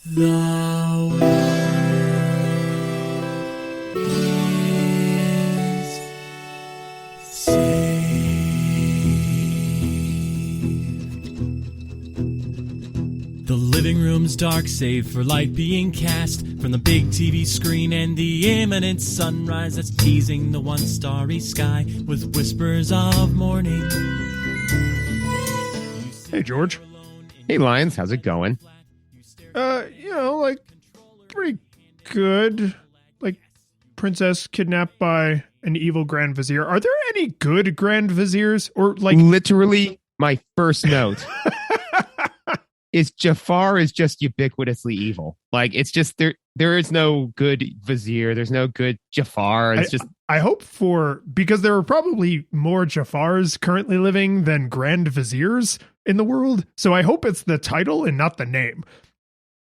The world is saved. The living room's dark, save for light being cast from the big TV screen and the imminent sunrise that's teasing the one starry sky with whispers of morning. Hey, George. Hey, Lions, how's it going? Like, pretty good. Like, princess kidnapped by an evil Grand Vizier. Are there any good Grand Viziers? Or, like... Literally, my first note is Jafar is just ubiquitously evil. Like, it's just, there is no good Vizier. There's no good Jafar. It's just... I hope because there are probably more Jafars currently living than Grand Viziers in the world. So I hope it's the title and not the name.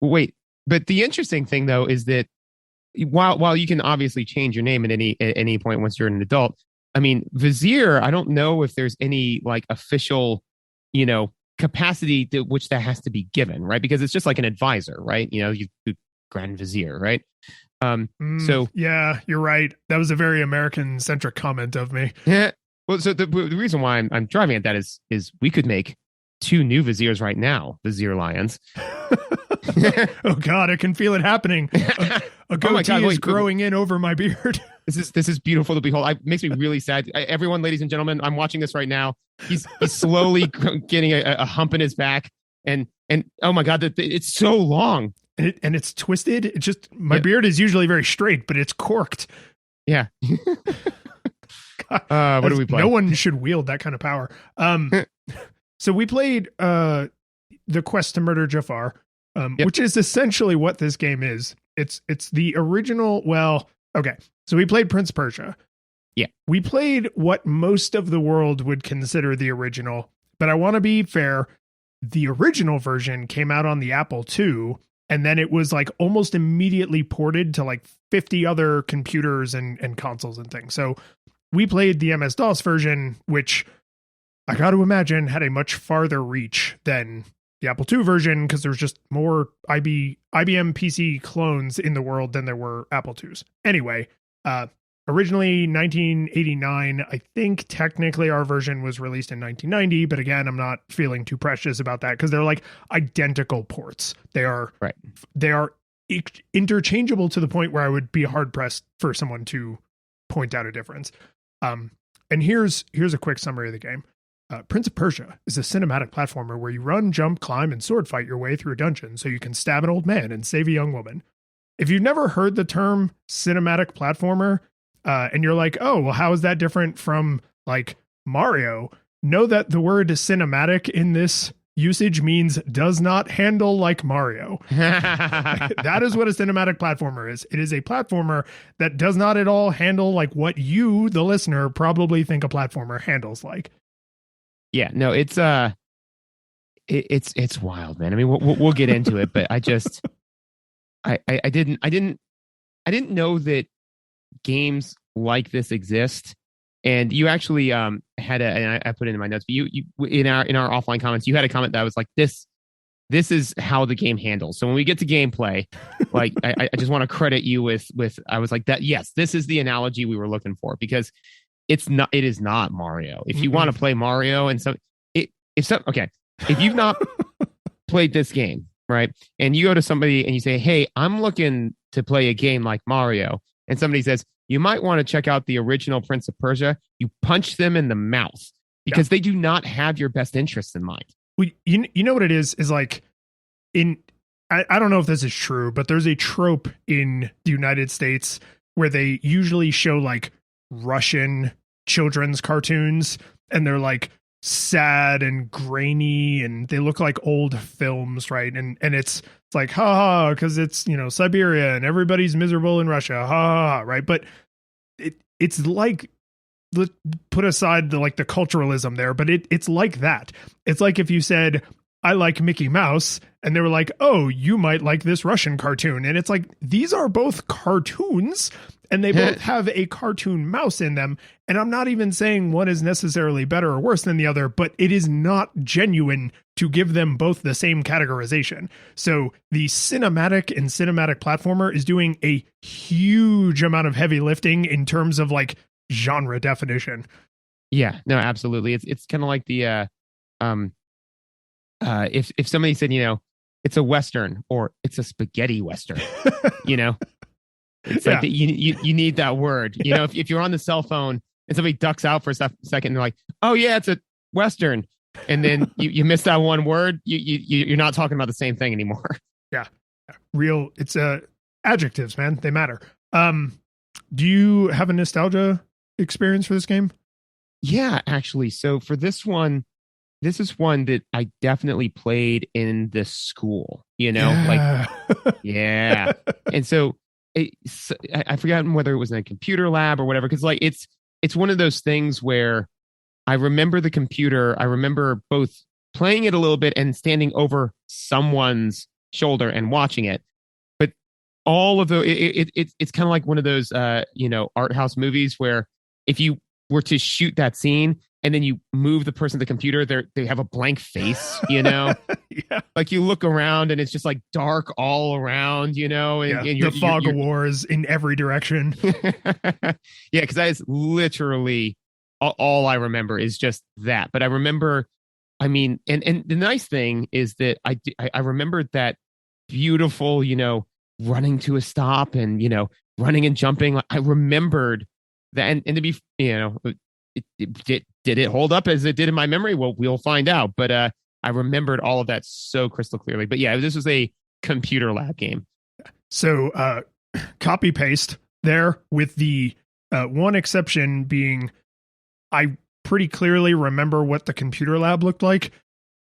Wait, but the interesting thing, though, is that while you can obviously change your name at any point once you're an adult, I mean, Vizier, I don't know if there's any like official, capacity to which that has to be given, right? Because it's just like an advisor, right? You Grand Vizier, right? So yeah, you're right. That was a very American centric comment of me. Yeah. Well, so the reason why I'm driving at that is we could make 2 new Viziers right now, Vizier Lions. Oh God, I can feel it happening. A goatee is growing in over my beard. This is beautiful to behold. It makes me really sad. Everyone, ladies and gentlemen, I'm watching this right now. He's slowly getting a hump in his back, and oh my God, it's so long and it's twisted. It just my beard is usually very straight, but it's corked. Yeah. What do we play? No one should wield that kind of power. So we played The Quest to Murder Jafar, which is essentially what this game is. It's the original. Well, okay. So we played Prince Persia. Yeah. We played what most of the world would consider the original, but I want to be fair. The original version came out on the Apple II, and then it was like almost immediately ported to like 50 other computers and consoles and things. So we played the MS-DOS version, which I got to imagine had a much farther reach than the Apple II version, because there's just more IBM PC clones in the world than there were Apple IIs. Anyway, originally 1989, I think technically our version was released in 1990, but again, I'm not feeling too precious about that because they're like identical ports. They are right. They are interchangeable to the point where I would be hard pressed for someone to point out a difference. And here's a quick summary of the game. Prince of Persia is a cinematic platformer where you run, jump, climb, and sword fight your way through a dungeon so you can stab an old man and save a young woman. If you've never heard the term cinematic platformer, and you're like, oh, well, how is that different from like Mario? Know that the word cinematic in this usage means does not handle like Mario. That is what a cinematic platformer is. It is a platformer that does not at all handle like what you, the listener, probably think a platformer handles like. Yeah, no, it's wild, man. I mean, we'll get into it, but I just, I didn't know that games like this exist. And you actually had and I put it in my notes, but you in our offline comments, you had a comment that was like, this is how the game handles. So when we get to gameplay, like I just want to credit you with I was like that. Yes, this is the analogy we were looking for, because it is not Mario. If you want to play Mario if you've not played this game, right? And you go to somebody and you say, hey, I'm looking to play a game like Mario. And somebody says, you might want to check out the original Prince of Persia. You punch them in the mouth because they do not have your best interests in mind. Well, you know what it is like I don't know if this is true, but there's a trope in the United States where they usually show like Russian children's cartoons and they're like sad and grainy and they look like old films, right? And it's like ha because it's Siberia and everybody's miserable in Russia, ha, right? But it's like, put aside the culturalism there, but it's like that. It's like if you said I like Mickey Mouse and they were like, oh, you might like this Russian cartoon, and it's like these are both cartoons and they both have a cartoon mouse in them. And I'm not even saying one is necessarily better or worse than the other, but it is not genuine to give them both the same categorization. So the cinematic and cinematic platformer is doing a huge amount of heavy lifting in terms of like genre definition. Yeah, no, absolutely. It's kind of like the if somebody said, it's a Western or it's a spaghetti Western, it's like that you need that word. If you're on the cell phone and somebody ducks out for a second and they're like, oh yeah, it's a Western. And then you miss that one word, you're not talking about the same thing anymore. Yeah. It's adjectives, man. They matter. Do you have a nostalgia experience for this game? Yeah, actually. So for this is one that I definitely played in the school, Yeah. Yeah. And so I've forgotten whether it was in a computer lab or whatever, because it's one of those things where I remember the computer. I remember both playing it a little bit and standing over someone's shoulder and watching it. But all of it's kind of like one of those, art house movies where if you were to shoot that scene and then you move the person to the computer, they have a blank face, Yeah. Like you look around and it's just like dark all around, and the fog of war is in every direction. Yeah, because that is literally all I remember is just that. But I remember, and the nice thing is that I remembered that beautiful, running to a stop and, running and jumping. I remembered that. And to be, did it hold up as it did in my memory? Well, we'll find out. But I remembered all of that so crystal clearly. But yeah, this was a computer lab game. So copy paste there, with the one exception being I pretty clearly remember what the computer lab looked like.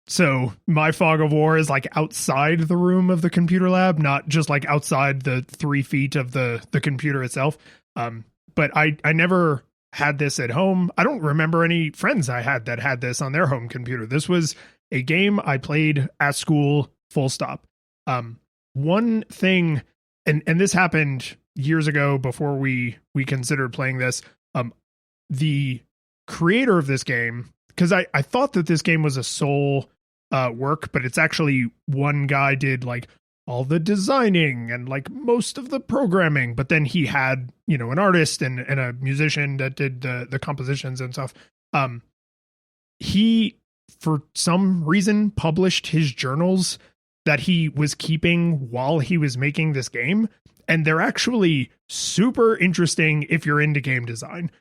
So my fog of war is like outside the room of the computer lab, not just like outside the 3 feet of the computer itself. But I never had this at home. I don't remember any friends I had that had this on their home computer. This was a game I played at school, full stop. One thing, and this happened years ago before we considered playing this, the creator of this game, because I thought that this game was a sole work, but it's actually one guy did like all the designing and like most of the programming, but then he had, an artist and a musician that did the compositions and stuff. He, for some reason, published his journals that he was keeping while he was making this game. And they're actually super interesting if you're into game design.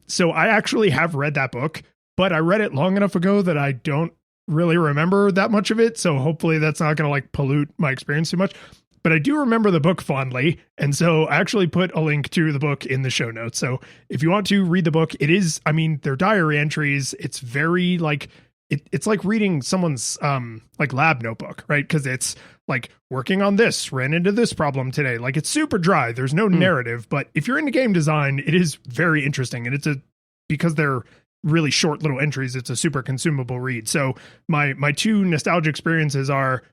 So I actually have read that book, but I read it long enough ago that I don't really remember that much of it. So hopefully that's not going to like pollute my experience too much, but I do remember the book fondly. And so I actually put a link to the book in the show notes. So if you want to read the book, it is, they're diary entries. It's very like, it's like reading someone's like lab notebook, right? Because it's like working on this, ran into this problem today. Like it's super dry. There's no narrative, but if you're into game design, it is very interesting. And because they're really short little entries, it's a super consumable read. So my two nostalgia experiences are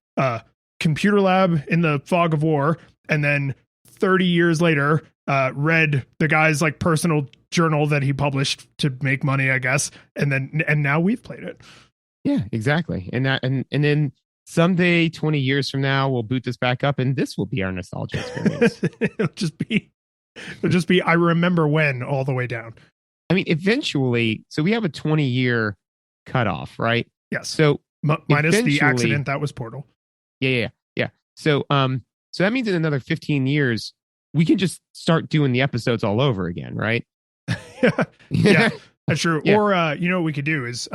computer lab in the fog of war, and then 30 years later, read the guy's like personal journal that he published to make money, I guess. And now we've played it. Yeah, exactly. And then someday, 20 years from now, we'll boot this back up and this will be our nostalgia experience. It'll just be, I remember when all the way down. Eventually, so we have a 20-year cutoff, right? Yes. So minus the accident that was Portal. Yeah. So that means in another 15 years, we can just start doing the episodes all over again, right? Yeah, that's true. Yeah. Or, what we could do is,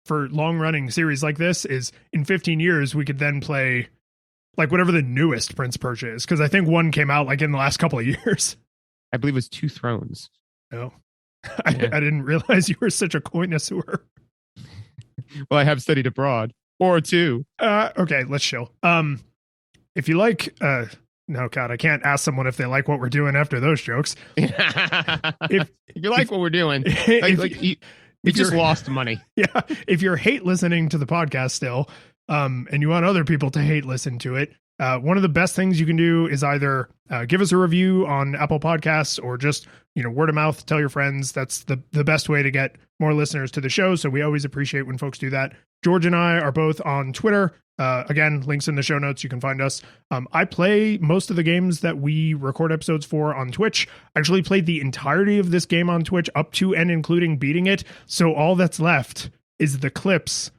for long running series like this is in 15 years, we could then play like whatever the newest Prince of Persia is. Cause I think one came out like in the last couple of years. I believe it was Two Thrones. Oh, I didn't realize you were such a connoisseur. Well, I have studied abroad or two. Okay, let's chill. If you like, no, God, I can't ask someone if they like what we're doing after those jokes. If you like what we're doing, you just lost money. Yeah. If you hate listening to the podcast still, and you want other people to hate listen to it, One of the best things you can do is either give us a review on Apple Podcasts or just, word of mouth, tell your friends. That's the best way to get more listeners to the show. So we always appreciate when folks do that. George and I are both on Twitter. Again, links in the show notes. You can find us. I play most of the games that we record episodes for on Twitch. I actually played the entirety of this game on Twitch up to and including beating it. So all that's left is the clips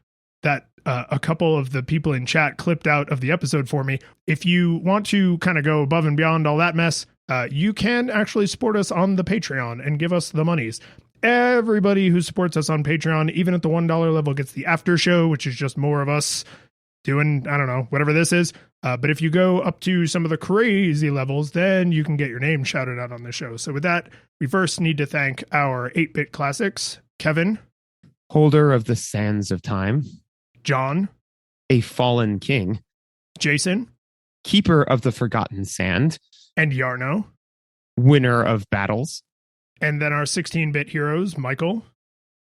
that a couple of the people in chat clipped out of the episode for me. If you want to kind of go above and beyond all that mess, you can actually support us on the Patreon and give us the monies. Everybody who supports us on Patreon, even at the $1 level, gets the after show, which is just more of us doing, I don't know, whatever this is. But if you go up to some of the crazy levels, then you can get your name shouted out on the show. So with that, we first need to thank our 8-Bit Classics, Kevin, holder of the sands of time, John, a fallen king, Jason, keeper of the forgotten sand, and Yarno, winner of battles. And then our 16-bit heroes, Michael,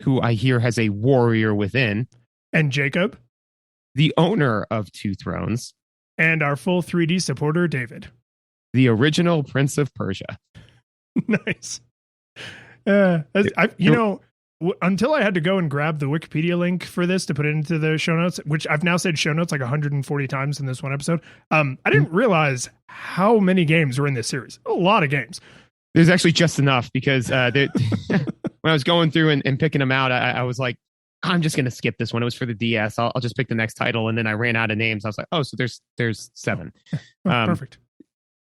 who I hear has a warrior within, and Jacob, the owner of 2 thrones, and our full 3D supporter, David, the original Prince of Persia. Nice. Until I had to go and grab the Wikipedia link for this to put it into the show notes, which I've now said show notes like 140 times in this one episode. I didn't realize how many games were in this series. A lot of games. There's actually just enough because when I was going through and picking them out, I was like, I'm just going to skip this one. It was for the DS. I'll just pick the next title. And then I ran out of names. I was like, oh, so there's 7. Perfect.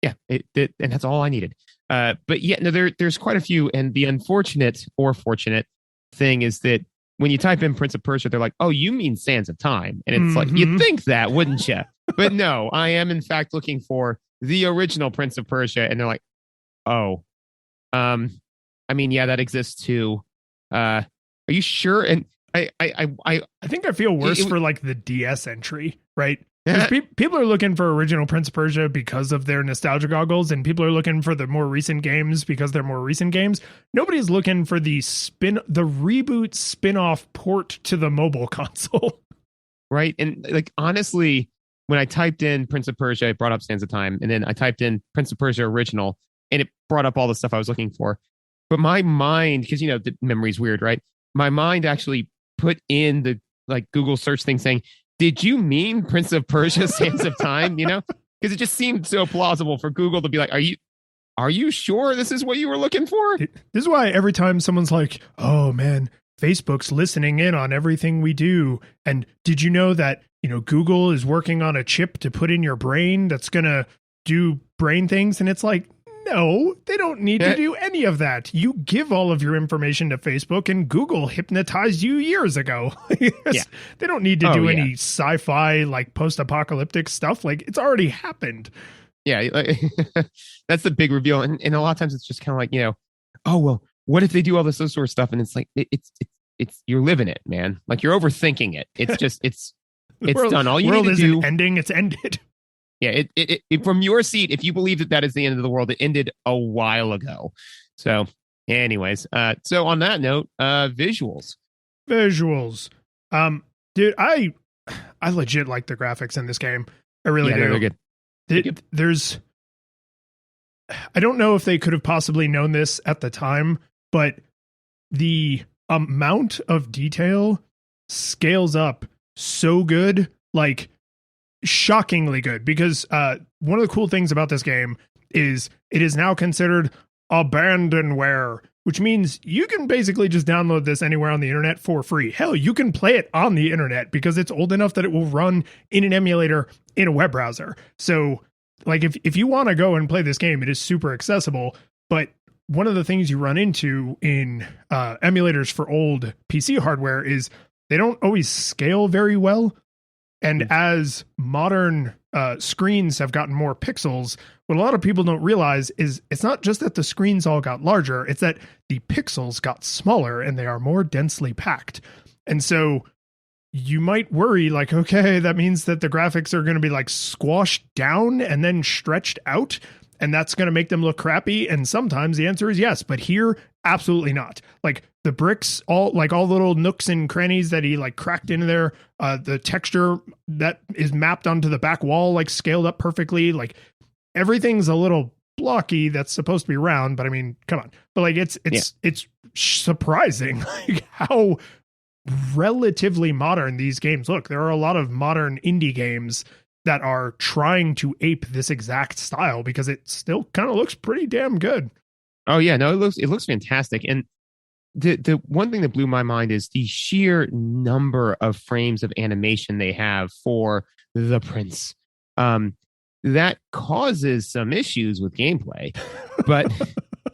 Yeah. And that's all I needed. But yeah, no, there's quite a few. And the unfortunate or fortunate thing is that when you type in Prince of Persia, they're like, oh, you mean Sands of Time. And it's like, you'd think that, wouldn't you? But no, I am in fact looking for the original Prince of Persia. And they're like, oh, I mean, yeah, that exists too. Are you sure? And I think I feel worse for like the DS entry, right? People are looking for original Prince of Persia because of their nostalgia goggles, and people are looking for the more recent games because they're more recent games. Nobody's looking for the reboot spin-off port to the mobile console. Right. And like, honestly, when I typed in Prince of Persia, it brought up Sands of Time. And then I typed in Prince of Persia original, and it brought up all the stuff I was looking for. But my mind, because, the memory's weird, right? My mind actually put in the Google search thing saying, did you mean Prince of Persia Sands of Time? Because it just seemed so plausible for Google to be like, are you sure this is what you were looking for? This is why every time someone's like, oh man, Facebook's listening in on everything we do. And did you know that, Google is working on a chip to put in your brain that's going to do brain things? And it's like, no, they don't need to do any of that. You give all of your information to Facebook, and Google hypnotized you years ago. They don't need to do any sci-fi, post-apocalyptic stuff. It's already happened. Yeah, that's the big reveal. And a lot of times it's just kind of like, oh, well, what if they do all this sort of stuff? And it's like, it's you're living it, man. Like, you're overthinking it. It's just, it's done. All you need to do. Ending. It's ended. Yeah, it from your seat, if you believe that is the end of the world, it ended a while ago. So, anyways, so on that note, visuals. Dude, I legit like the graphics in this game. I really do. They're good. I don't know if they could have possibly known this at the time, but the amount of detail scales up so good, shockingly good, because one of the cool things about this game is it is now considered abandonware, which means you can basically just download this anywhere on the internet for free. Hell, you can play it on the internet because it's old enough that it will run in an emulator in a web browser. So if you want to go and play this game, it is super accessible. But one of the things you run into in emulators for old PC hardware is they don't always scale very well. And as modern screens have gotten more pixels, what a lot of people don't realize is it's not just that the screens all got larger, it's that the pixels got smaller and they are more densely packed. And so you might worry, okay, that means that the graphics are going to be squashed down and then stretched out, and that's going to make them look crappy. And sometimes the answer is yes. But here, Absolutely not. Like the bricks, all little nooks and crannies that he like cracked into there. The texture that is mapped onto the back wall, like scaled up perfectly. Like everything's a little blocky that's supposed to be round, but I mean, come on. But like it's surprising like how relatively modern these games look. There are a lot of modern indie games that are trying to ape this exact style because it still kind of looks pretty damn good. Oh yeah, no, it looks fantastic. And the one thing that blew my mind is the sheer number of frames of animation they have for the Prince. That causes some issues with gameplay, but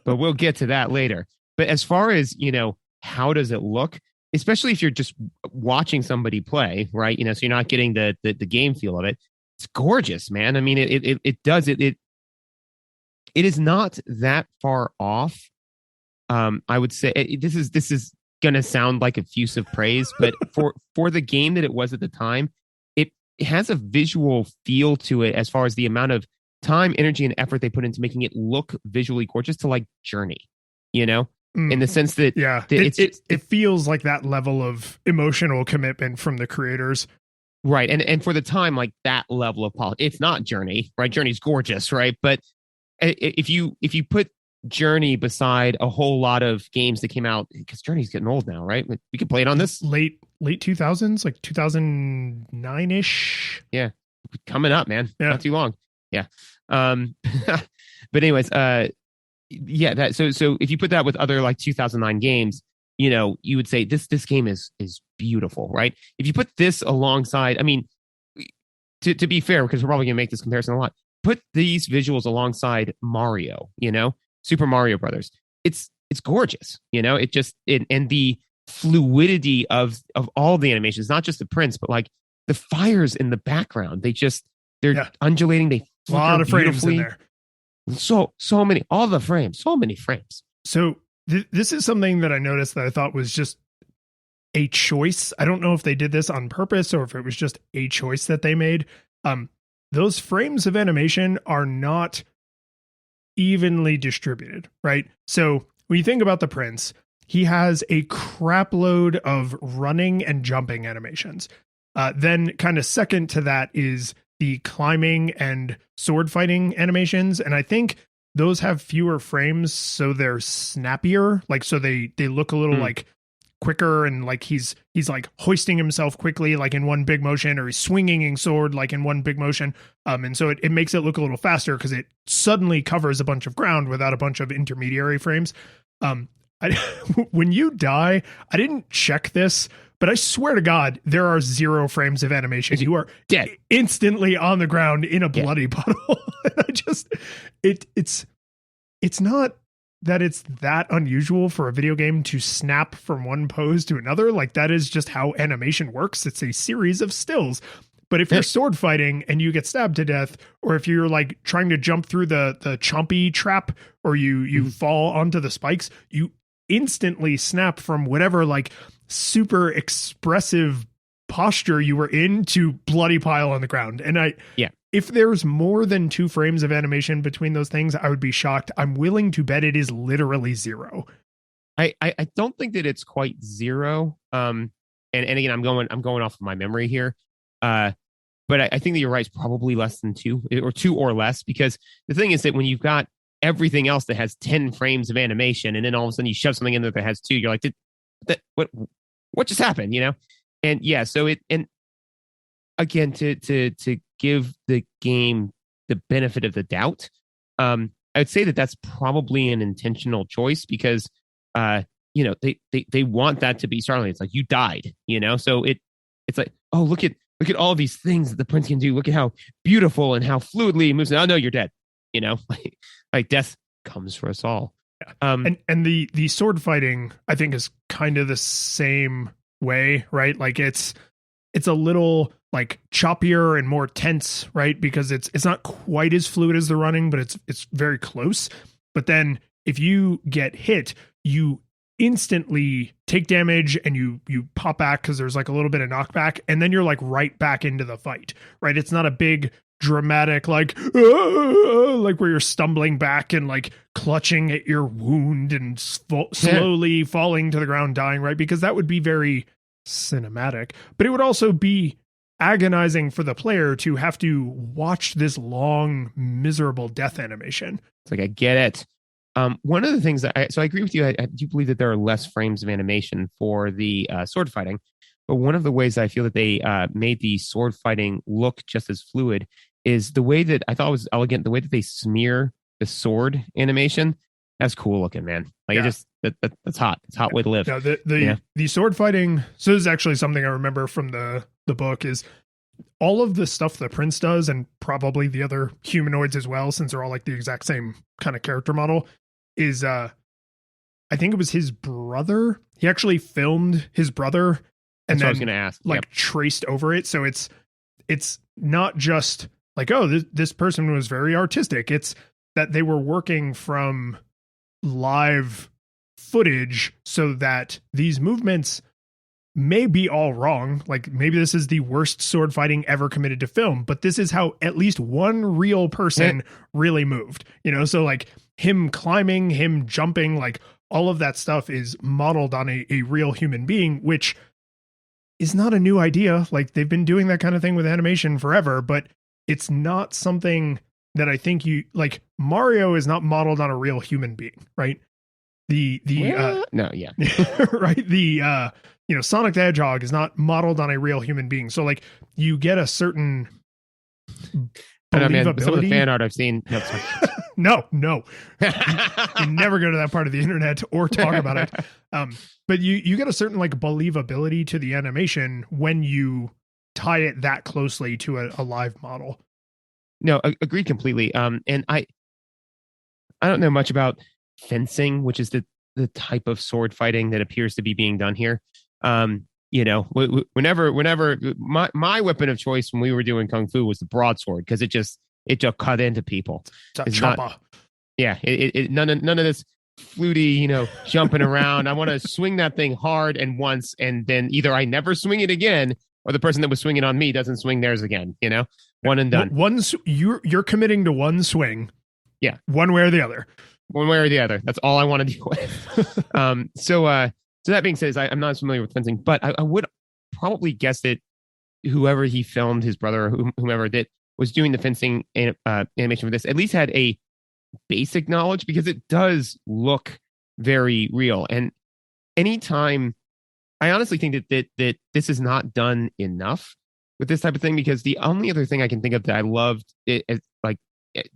we'll get to that later. But as far as, how does it look, especially if you're just watching somebody play, right? So you're not getting the game feel of it. It's gorgeous, man. I mean, it does it is not that far off. I would say this is gonna sound like effusive praise, but for the game that it was at the time, it has a visual feel to it as far as the amount of time, energy, and effort they put into making it look visually gorgeous to like Journey, in the sense that it feels like that level of emotional commitment from the creators. Right. And for the time, like that level of polish, it's not Journey, right? Journey's gorgeous, right? But if you put Journey beside a whole lot of games that came out, because Journey's getting old now, right? We could play it on this late 2000s, like 2009-ish. Yeah. Coming up, man. Yeah. Not too long. Yeah. But anyways, yeah, so if you put that with other like 2009 games, you would say this game is beautiful, right? If you put this alongside, I mean, to be fair, because we're probably gonna make this comparison a lot, put these visuals alongside Mario, Super Mario Brothers. It's gorgeous, and the fluidity of all the animations, not just the Prince, but like the fires in the background. They're undulating. They a lot of frames in there. So many, all the frames, so many frames. So this is something that I noticed that I thought was just a choice. I don't know if they did this on purpose or if it was just a choice that they made. Those frames of animation are not evenly distributed, right? So when you think about the Prince, he has a crap load of running and jumping animations. Then kind of second to that is the climbing and sword fighting animations. And I think those have fewer frames, so they're snappier. Like, so they look a little like quicker, and like he's like hoisting himself quickly, like in one big motion, or he's swinging his sword like in one big motion. And so it makes it look a little faster because it suddenly covers a bunch of ground without a bunch of intermediary frames. When you die, I didn't check this, but I swear to God, there are 0 frames of animation. You are dead instantly on the ground in a bloody puddle. It's not that it's that unusual for a video game to snap from one pose to another. Like, that is just how animation works. It's a series of stills. But if you're sword fighting and you get stabbed to death, or if you're like trying to jump through the chompy trap, or you fall onto the spikes, you instantly snap from whatever like super expressive posture you were in to bloody pile on the ground. And if there's more than 2 frames of animation between those things, I would be shocked. I'm willing to bet it is literally 0. I don't think that it's quite 0. And again, I'm going off of my memory here. But I think that you're right. It's probably less than 2 or 2 or less, because the thing is that when you've got everything else that has 10 frames of animation, and then all of a sudden you shove something in there that has 2, you're like, what just happened? And yeah, so and again, to give the game the benefit of the doubt, I would say that that's probably an intentional choice, because they want that to be startling. It's like, you died, so it's like, oh, look at all these things that the Prince can do. Look at how beautiful and how fluidly he moves. Oh no, you're dead. Like death comes for us all. And the sword fighting, I think, is kind of the same way, right? Like it's a little like choppier and more tense, right? Because it's not quite as fluid as the running, but it's very close. But then if you get hit, you instantly take damage and you pop back because there's like a little bit of knockback, and then you're like right back into the fight, right? It's not a big dramatic, like where you're stumbling back and like clutching at your wound and slowly falling to the ground, dying, right? Because that would be very cinematic, but it would also be agonizing for the player to have to watch this long, miserable death animation. It's like, I get it. One of the things that so I agree with you. I do believe that there are less frames of animation for the sword fighting, but one of the ways I feel that they made the sword fighting look just as fluid is the way that I thought was elegant. The way that they smear the sword animation, that's cool looking, man. Like, it just that's hot. It's a hot way to live. Yeah, the sword fighting. So this is actually something I remember from the book is all of the stuff that Prince does, and probably the other humanoids as well, since they're all like the exact same kind of character model, is I think it was his brother. He actually filmed his brother and that's then what I was going to ask. Like traced over it. So it's not just like, oh, this person was very artistic. It's that they were working from live footage so that these movements may be all wrong. Like, maybe this is the worst sword fighting ever committed to film, but this is how at least one real person really moved, So like him climbing, him jumping, like all of that stuff is modeled on a real human being, which is not a new idea. Like, they've been doing that kind of thing with animation forever, but it's not something that I think Mario is not modeled on a real human being, right? No, yeah. Right. Sonic the Hedgehog is not modeled on a real human being. So like you get a certain believability. Some of the fan art I've seen. No. You never go to that part of the internet or talk about it. But you get a certain like believability to the animation when you tie it that closely to a live model. No, agreed completely. And I don't know much about fencing, which is the type of sword fighting that appears to be being done here. Whenever my weapon of choice when we were doing kung fu was the broadsword, because it just cut into people. It's choppa. None of this fluty, jumping around. I want to swing that thing hard and once, and then either I never swing it again, or the person that was swinging on me doesn't swing theirs again. One and done. You're committing to one swing. Yeah, one way or the other. One way or the other. That's all I want to deal with. So that being said, I'm not as familiar with fencing, but I would probably guess that whoever he filmed, his brother or whomever that was doing the fencing animation for this, at least had a basic knowledge, because it does look very real. And anytime, I honestly think that this is not done enough with this type of thing, because the only other thing I can think of that I loved it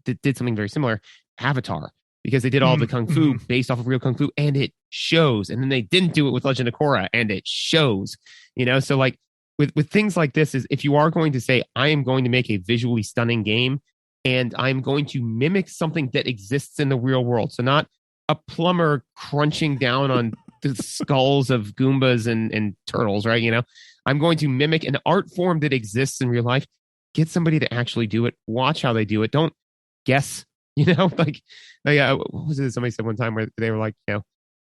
did something very similar, Avatar. Because they did all the kung fu based off of real kung fu, and it shows. And then they didn't do it with Legend of Korra, and it shows. So like with things like this, is if you are going to say, I am going to make a visually stunning game, and I'm going to mimic something that exists in the real world. So not a plumber crunching down on the skulls of Goombas and turtles, right? I'm going to mimic an art form that exists in real life. Get somebody to actually do it. Watch how they do it. Don't guess. What was it? Somebody said one time where they were like,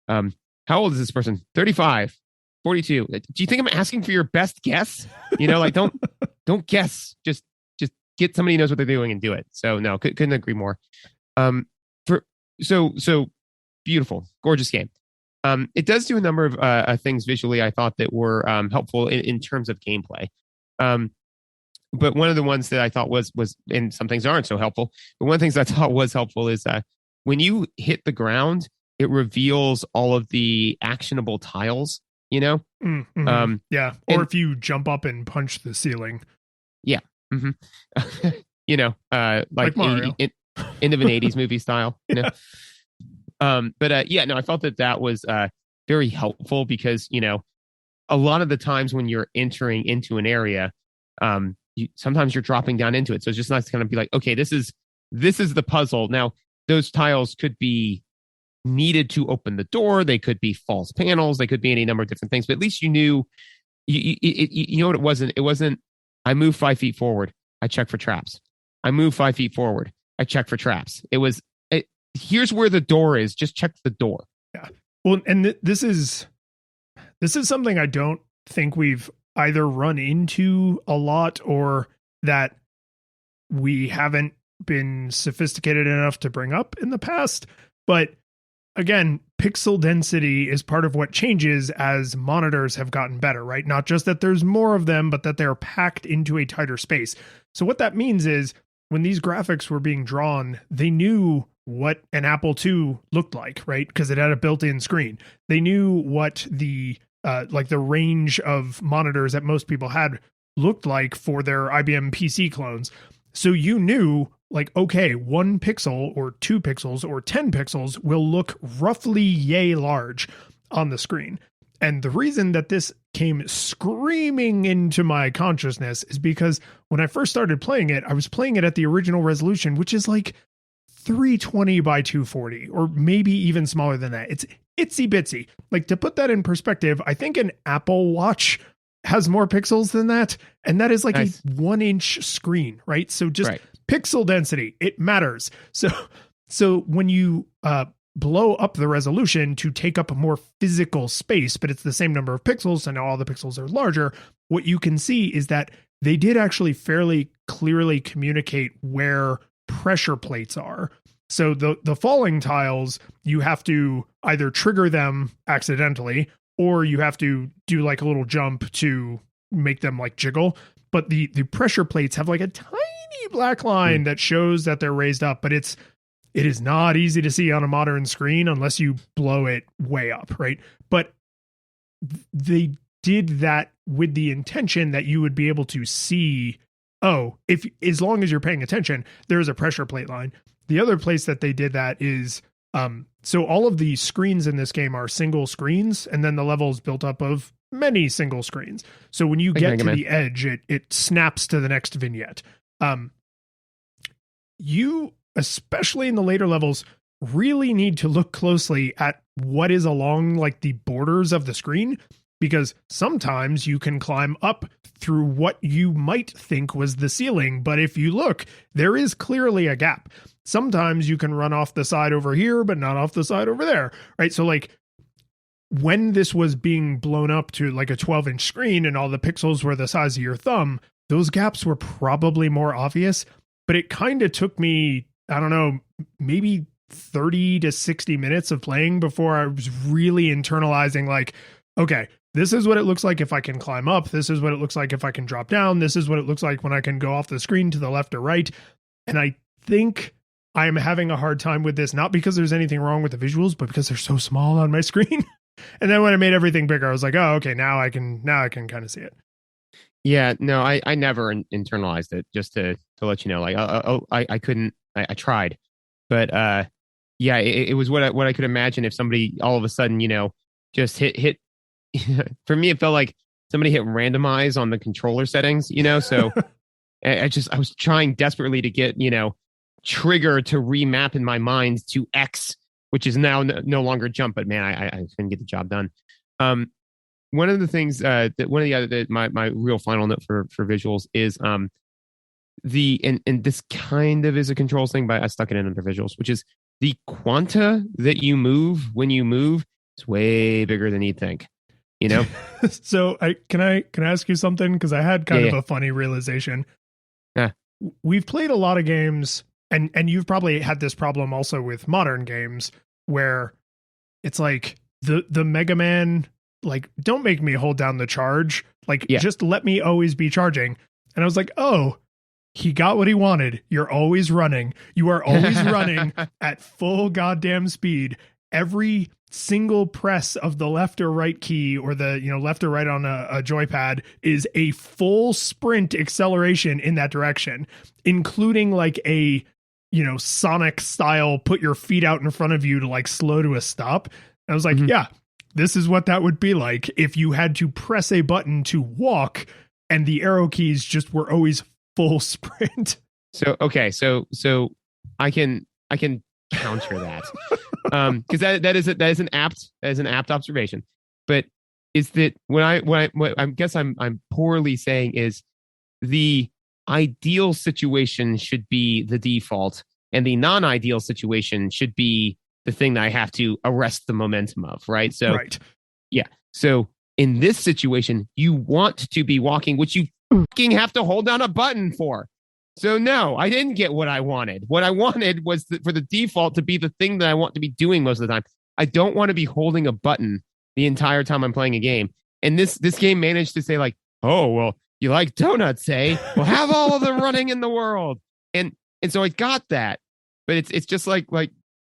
how old is this person? 35, 42. Do you think I'm asking for your best guess? Don't guess. Just get somebody who knows what they're doing and do it. So no, couldn't agree more. So beautiful, gorgeous game. It does do a number of things visually I thought that were helpful in terms of gameplay. But one of the ones that I thought was, and some things aren't so helpful, but one of the things I thought was helpful is when you hit the ground, it reveals all of the actionable tiles, Mm-hmm. Yeah. Or if you jump up and punch the ceiling. Yeah. Mm-hmm. Like Mario. End of an 80s movie style. No, I felt that was very helpful, because, a lot of the times when you're entering into an area, sometimes you're dropping down into it. So it's just nice to kind of be like, okay, this is the puzzle. Now, those tiles could be needed to open the door. They could be false panels. They could be any number of different things, but at least you knew, you know what it wasn't? It wasn't, I move 5 feet forward, I check for traps. I move 5 feet forward, I check for traps. It was, here's where the door is. Just check the door. Yeah. Well, and this is something I don't think we've either run into a lot, or that we haven't been sophisticated enough to bring up in the past. But again, pixel density is part of what changes as monitors have gotten better, right? Not just that there's more of them, but that they're packed into a tighter space. So what that means is when these graphics were being drawn, they knew what an Apple II looked like, right? Because it had a built-in screen. They knew what the like the range of monitors that most people had looked like for their IBM PC clones. So you knew, like, okay, 1 pixel or 2 pixels or 10 pixels will look roughly yay large on the screen. And the reason that this came screaming into my consciousness is because when I first started playing it, I was playing it at the original resolution, which is like 320 by 240, or maybe even smaller than that. It's itsy bitsy. Like, to put that in perspective, I think an Apple Watch has more pixels than that. And that is like a 1-inch screen, right? So just pixel density, it matters. So when you blow up the resolution to take up a more physical space, but it's the same number of pixels, and now all the pixels are larger, what you can see is that they did actually fairly clearly communicate where pressure plates are. So the falling tiles, you have to either trigger them accidentally, or you have to do like a little jump to make them like jiggle. But the pressure plates have like a tiny black line that shows that they're raised up, but it is not easy to see on a modern screen unless you blow it way up, right? But they did that with the intention that you would be able to see, oh, if as long as you're paying attention, there's a pressure plate line. The other place that they did that is, so all of the screens in this game are single screens, and then the level is built up of many single screens. So when you get to the edge, it snaps to the next vignette. You, especially in the later levels, really need to look closely at what is along like the borders of the screen, because sometimes you can climb up through what you might think was the ceiling, but if you look, there is clearly a gap. Sometimes you can run off the side over here, but not off the side over there, right? So like when this was being blown up to like a 12-inch screen and all the pixels were the size of your thumb, those gaps were probably more obvious, but it kind of took me, I don't know, maybe 30 to 60 minutes of playing before I was really internalizing like, okay, this is what it looks like if I can climb up. This is what it looks like if I can drop down. This is what it looks like when I can go off the screen to the left or right. And I think I'm having a hard time with this, not because there's anything wrong with the visuals, but because they're so small on my screen. And then when I made everything bigger, I was like, oh, okay, now I can kind of see it. Yeah, no, I never internalized it, just to let you know. Like, I couldn't. I tried, but yeah, it was what I could imagine if somebody all of a sudden, just hit. For me, it felt like somebody hit randomize on the controller settings, So I was trying desperately to get trigger to remap in my mind to X, which is now no longer jump. But man, I couldn't get the job done. One of the things my real final note for visuals is and this kind of is a controls thing, but I stuck it in under visuals, which is the quanta that you move when you move is way bigger than you'd think. So can I ask you something? Because I had kind of a funny realization. Yeah. We've played a lot of games, and you've probably had this problem also with modern games, where it's like the Mega Man, like, don't make me hold down the charge. Like, just let me always be charging. And I was like, oh, he got what he wanted. You're always running. You are always running at full goddamn speed. Every single press of the left or right key, or the left or right on a joypad, is a full sprint acceleration in that direction, including like a Sonic style put your feet out in front of you to like slow to a stop. I was like, yeah, this is what that would be like if you had to press a button to walk and the arrow keys just were always full sprint. So okay, so I can counter that. Because that is an apt observation. But is that what I guess I'm poorly saying is the ideal situation should be the default, and the non-ideal situation should be the thing that I have to arrest the momentum of, right? So yeah. So in this situation, you want to be walking, which you fucking have to hold down a button for. So no, I didn't get what I wanted. What I wanted was for the default to be the thing that I want to be doing most of the time. I don't want to be holding a button the entire time I'm playing a game. And this game managed to say like, oh well, you like donuts, eh? Well, have all of them running in the world. And so I got that, but it's just like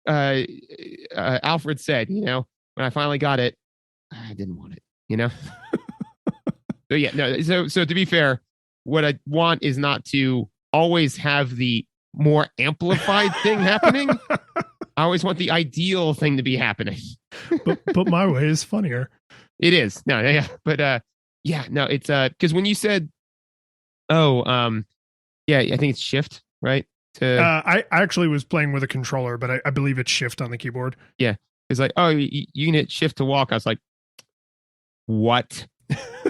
Alfred said, you know, when I finally got it, I didn't want it, you know. So yeah, no. So to be fair, what I want is not to always have the more amplified thing happening. I always want the ideal thing to be happening. but my way is funnier. It is. No, yeah, but yeah, no, it's because when you said, oh, yeah, I think it's shift, right? I actually was playing with a controller, but I believe it's shift on the keyboard. Yeah, it's like, oh, you can hit shift to walk. I was like, what?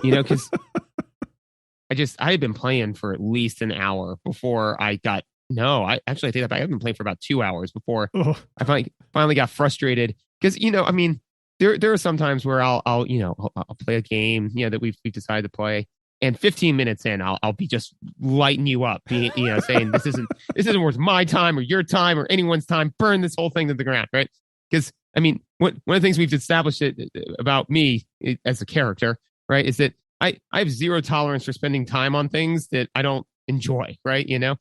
You know, because I had been playing for at least an hour before I got. No, I take that back. I've been playing for about 2 hours before I finally got frustrated because you know, I mean, there are some times where I'll play a game, you know, that we've decided to play, and 15 minutes in, I'll be just lighting you up, you know, saying this isn't worth my time or your time or anyone's time. Burn this whole thing to the ground, right? Because I mean, one of the things we've established about me as a character, right, is that I have zero tolerance for spending time on things that I don't enjoy, right? You know,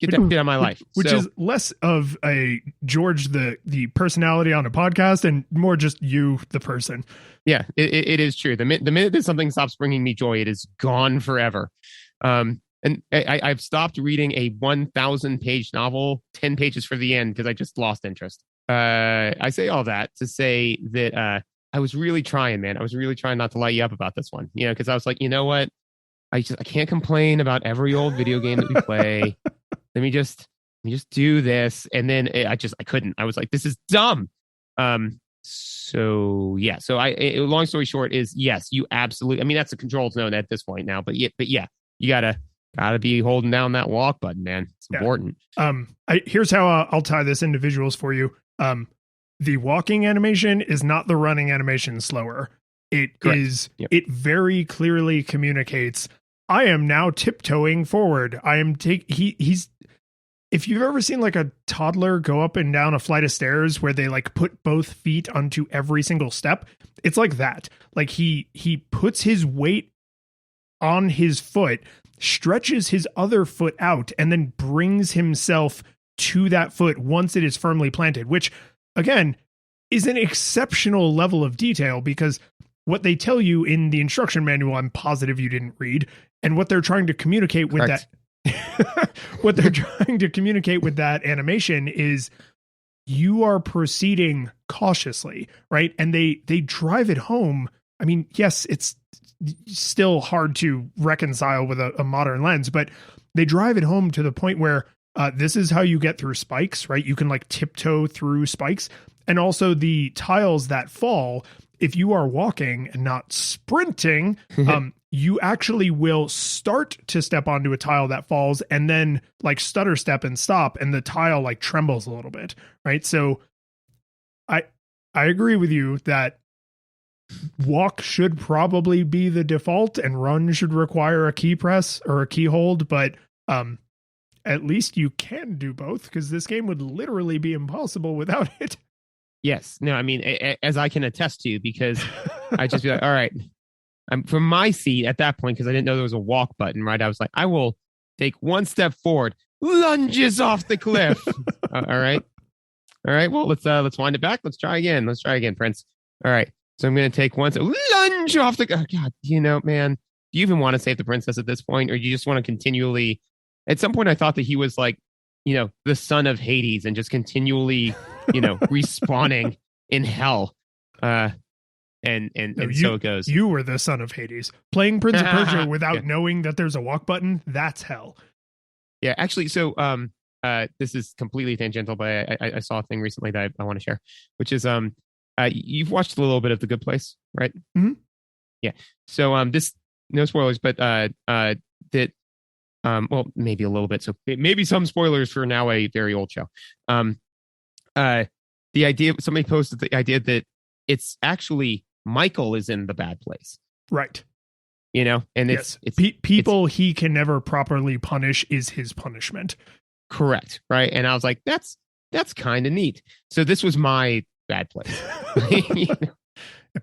get that out of my life. Which is less of a George the personality on a podcast and more just you, the person. Yeah, it is true. The minute that something stops bringing me joy, it is gone forever. And I've stopped reading a 1,000-page novel 10 pages for the end because I just lost interest. I say all that to say that I was really trying, man. I was really trying not to light you up about this one, you know, because I was like, you know what? I can't complain about every old video game that we play. Let me just do this. And then I couldn't. I was like, this is dumb. So yeah. So long story short is yes, you absolutely. I mean, that's a control zone at this point now. But yeah, you gotta be holding down that walk button, man. It's important. Here's how I'll tie this into visuals for you. The walking animation is not the running animation slower. It Correct. Is. Yep. It very clearly communicates. I am now tiptoeing forward. I am he's. If you've ever seen like a toddler go up and down a flight of stairs where they like put both feet onto every single step, it's like that. Like he puts his weight on his foot, stretches his other foot out, and then brings himself to that foot once it is firmly planted, which again is an exceptional level of detail because what they tell you in the instruction manual, I'm positive you didn't read, and what they're trying to communicate with Correct. that. What they're trying to communicate with that animation is you are proceeding cautiously, right? And they drive it home. I mean, yes, it's still hard to reconcile with a modern lens, but they drive it home to the point where this is how you get through spikes, right? You can like tiptoe through spikes. And also the tiles that fall, if you are walking and not sprinting, you actually will start to step onto a tile that falls and then like stutter step and stop, and the tile like trembles a little bit, right? So I agree with you that walk should probably be the default and run should require a key press or a key hold, but at least you can do both because this game would literally be impossible without it. Yes. No, I mean, as I can attest to, because I just be like, all right, I'm from my seat at that point, because I didn't know there was a walk button, right? I was like, I will take one step forward, lunges off the cliff. All right. Well, let's wind it back. Let's try again, Prince. All right. So I'm going to take one step, lunge off the, oh God, you know, man, do you even want to save the princess at this point? Or you just want to continually, at some point I thought that he was like, you know, the son of Hades and just continually, you know, respawning in hell. And so it goes. You were the son of Hades. Playing Prince of Persia without knowing that there's a walk button, that's hell. Yeah, actually, so this is completely tangential, but I saw a thing recently that I want to share, which is you've watched a little bit of The Good Place, right? Mm-hmm. Yeah. So this, no spoilers, but that well, maybe a little bit. So maybe some spoilers for now a very old show. The idea, somebody posted the idea that it's actually Michael is in the bad place. Right. you know, and Yes. it's People he can never properly punish is his punishment. correct, right? And I was like, that's kind of neat. So this was my bad place. You know?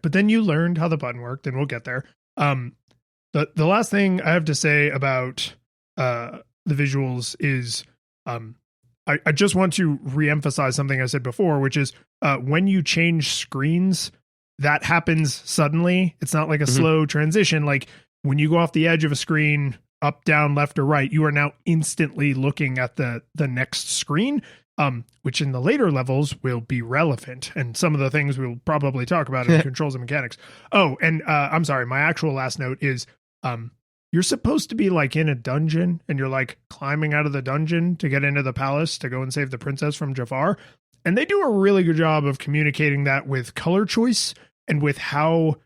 But then you learned how the button worked, and we'll get there. The last thing I have to say about the visuals is I just want to reemphasize something I said before, which is when you change screens, that happens suddenly. It's not like a slow transition. Like when you go off the edge of a screen, up, down, left, or right, you are now instantly looking at the next screen, which in the later levels will be relevant. And some of the things we'll probably talk about in controls and mechanics. Oh, and I'm sorry, my actual last note is you're supposed to be like in a dungeon and you're like climbing out of the dungeon to get into the palace to go and save the princess from Jafar. And they do a really good job of communicating that with color choice and with how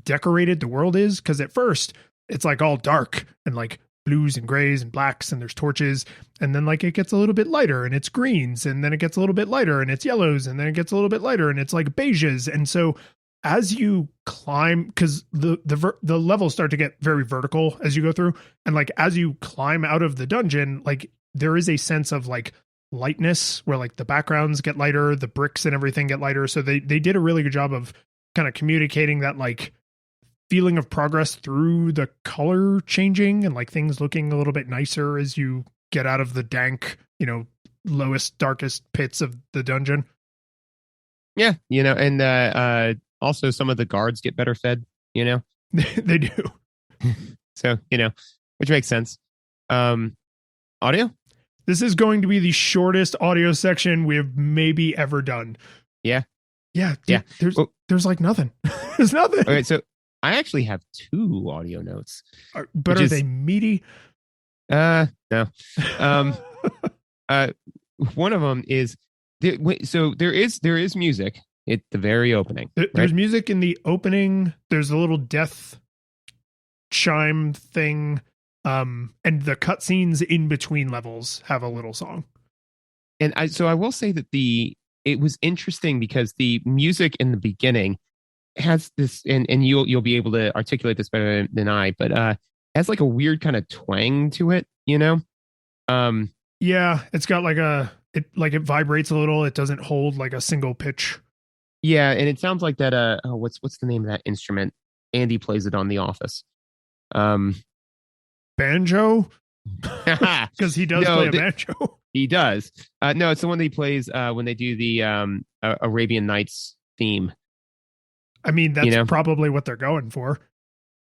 decorated the world is. Because at first it's like all dark and like blues and grays and blacks and there's torches. And then like it gets a little bit lighter and it's greens. And then it gets a little bit lighter and it's yellows. And then it gets a little bit lighter and it's like beiges. And so as you climb, because the levels start to get very vertical as you go through, and like as you climb out of the dungeon, like there is a sense of like lightness where like the backgrounds get lighter, the bricks and everything get lighter. So they did a really good job of kind of communicating that like feeling of progress through the color changing and like things looking a little bit nicer as you get out of the dank, you know, lowest, darkest pits of the dungeon. Yeah, you know, and also some of the guards get better fed, you know. They do. So, you know, which makes sense. Audio? This is going to be the shortest audio section we have maybe ever done. Yeah. Yeah. There's like nothing. There's nothing. Okay, so I actually have 2 audio notes. But are they meaty? No. One of them is so there is music at the very opening. There's right? music in the opening. There's a little death chime thing. And the cutscenes in between levels have a little song. And I will say that it was interesting because the music in the beginning has this, and you'll be able to articulate this better than I, but has like a weird kind of twang to it, you know? Yeah, it's got like it vibrates a little. It doesn't hold like a single pitch. Yeah, and it sounds like that. What's the name of that instrument? Andy plays it on The Office. Banjo, because he does play a banjo. He does. No, it's the one that he plays when they do the Arabian Nights theme. I mean, that's probably what they're going for.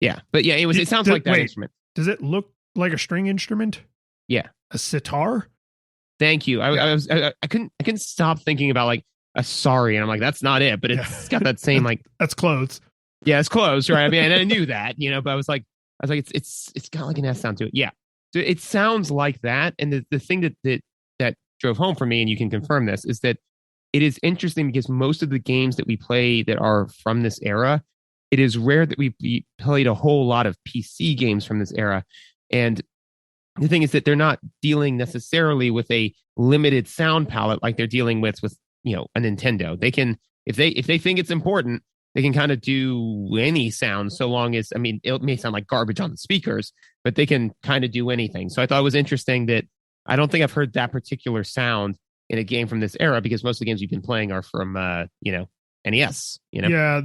Yeah, but yeah, it sounds like that instrument. Does it look like a string instrument? Yeah, a sitar. Thank you. I couldn't stop thinking about like a sorry, and I'm like, that's not it, but it's got that same like that's clothes. Yeah, it's close, right? I mean, I knew that, you know, but I was like, it's got like an S sound to it. Yeah, so it sounds like that. And the thing that drove home for me, and you can confirm this, is that it is interesting because most of the games that we play that are from this era, it is rare that we played a whole lot of PC games from this era. And the thing is that they're not dealing necessarily with a limited sound palette like they're dealing with you know, a Nintendo. They can, if they think it's important, they can kind of do any sound, so long as, I mean, it may sound like garbage on the speakers, but they can kind of do anything. So I thought it was interesting that I don't think I've heard that particular sound in a game from this era, because most of the games you've been playing are from, you know, NES, you know? Yeah,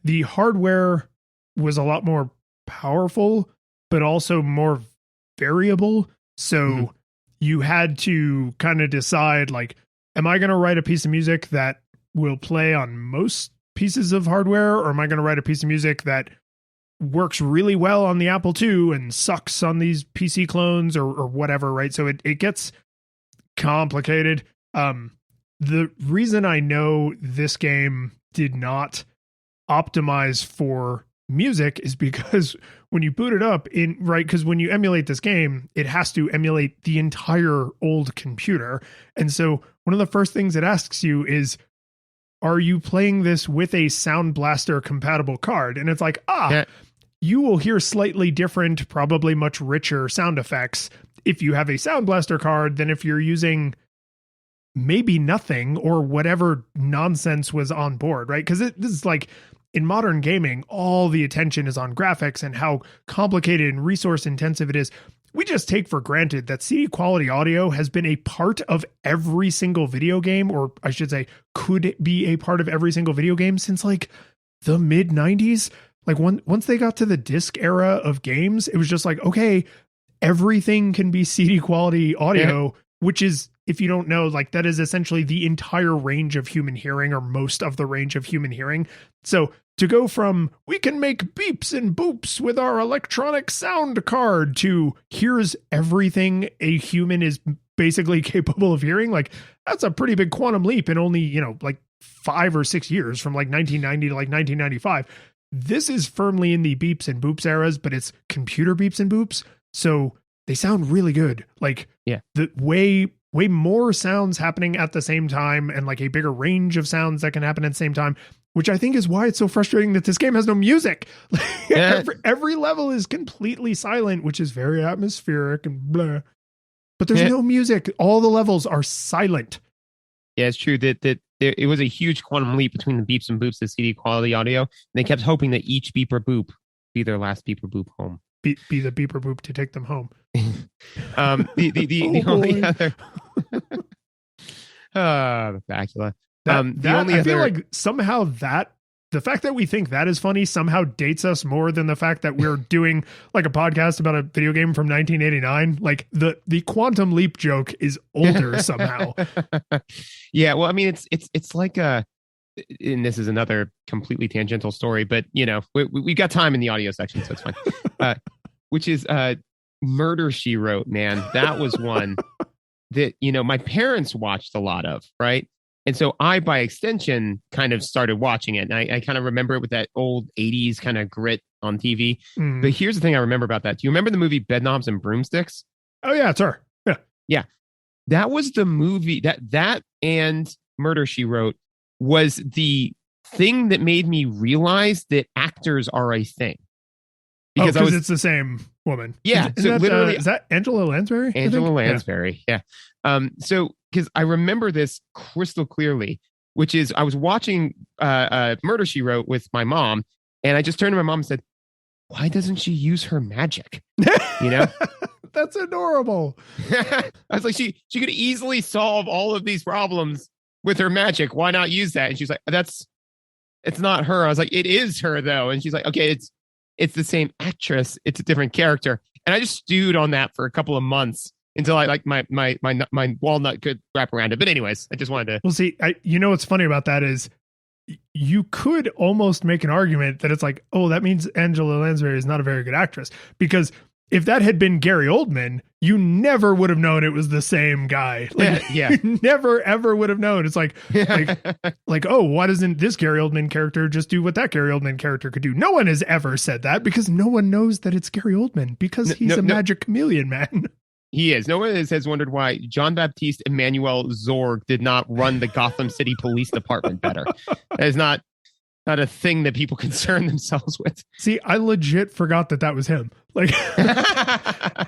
the hardware was a lot more powerful, but also more variable. So you had to kind of decide, like, am I going to write a piece of music that will play on most pieces of hardware, or am I going to write a piece of music that works really well on the Apple II and sucks on these PC clones or whatever, right? So it gets complicated. The reason I know this game did not optimize for music is because when you boot it up because when you emulate this game, it has to emulate the entire old computer. And so one of the first things it asks you is, are you playing this with a Sound Blaster compatible card? And it's like, you will hear slightly different, probably much richer sound effects if you have a Sound Blaster card than if you're using maybe nothing or whatever nonsense was on board, right? Because this is like, in modern gaming, all the attention is on graphics and how complicated and resource intensive it is. We just take for granted that CD quality audio has been a part of every single video game, or I should say, could be a part of every single video game since like the mid 90s. Like once they got to the disc era of games, it was just like, okay, everything can be CD quality audio, which is, if you don't know, like that is essentially the entire range of human hearing, or most of the range of human hearing. So to go from we can make beeps and boops with our electronic sound card to here's everything a human is basically capable of hearing, like that's a pretty big quantum leap in only, you know, like 5 or 6 years from like 1990 to like 1995. This is firmly in the beeps and boops eras, but it's computer beeps and boops. So they sound really good. Like the way more sounds happening at the same time, and like a bigger range of sounds that can happen at the same time, which I think is why it's so frustrating that this game has no music. Every level is completely silent, which is very atmospheric and blah, but there's no music. All the levels are silent. Yeah, it's true that it was a huge quantum leap between the beeps and boops, the CD quality audio. And they kept hoping that each beep or boop be their last beep or boop home. Be the beep or boop to take them home. The only other Bacula. I feel like somehow that the fact that we think that is funny somehow dates us more than the fact that we're doing like a podcast about a video game from 1989. Like the quantum leap joke is older somehow. Yeah, well, I mean, it's like and this is another completely tangential story, but you know, we got time in the audio section, so it's fine. Which is Murder, She Wrote, man. That was one that, you know, my parents watched a lot of, right? And so I, by extension, kind of started watching it. And I kind of remember it with that old 80s kind of grit on TV. But here's the thing I remember about that. Do you remember the movie Bedknobs and Broomsticks? Oh, yeah, it's her. Yeah. Yeah. That was the movie that and Murder, She Wrote was the thing that made me realize that actors are a thing. Because it's the same woman. Yeah. Is that Angela Lansbury? Angela Lansbury. Yeah. So because I remember this crystal clearly, which is I was watching Murder, She Wrote with my mom, and I just turned to my mom and said, why doesn't she use her magic? You know? That's adorable. I was like, she could easily solve all of these problems with her magic. Why not use that? And she's like, it's not her. I was like, it is her though. And she's like, okay, it's the same actress. It's a different character. And I just stewed on that for a couple of months until I like my walnut could wrap around it. But anyways, I just wanted to. Well, see, you know what's funny about that is you could almost make an argument that it's like, oh, that means Angela Lansbury is not a very good actress, because if that had been Gary Oldman, you never would have known it was the same guy. Like, yeah. You never ever would have known. It's like, oh, why doesn't this Gary Oldman character just do what that Gary Oldman character could do? No one has ever said that, because no one knows that it's Gary Oldman, because he's a magic chameleon man. He is. No one has wondered why John Baptiste Emmanuel Zorg did not run the Gotham City Police Department better. That is not a thing that people concern themselves with. See, I legit forgot that was him. Like,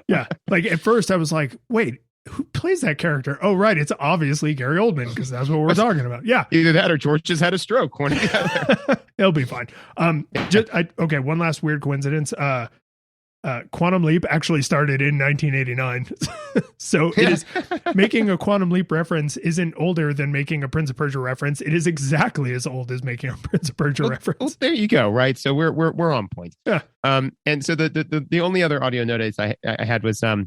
yeah. Like at first I was like, wait, who plays that character? Oh, right. It's obviously Gary Oldman, because that's what we're talking about. Yeah. Either that or George just had a stroke. One or the other. It'll be fine. Okay. One last weird coincidence. Quantum Leap actually started in 1989. So it is making a Quantum Leap reference isn't older than making a Prince of Persia reference. It is exactly as old as making a Prince of Persia reference. Well, there you go. Right. So we're on point. Yeah. And so the only other audio notice I had was, how'd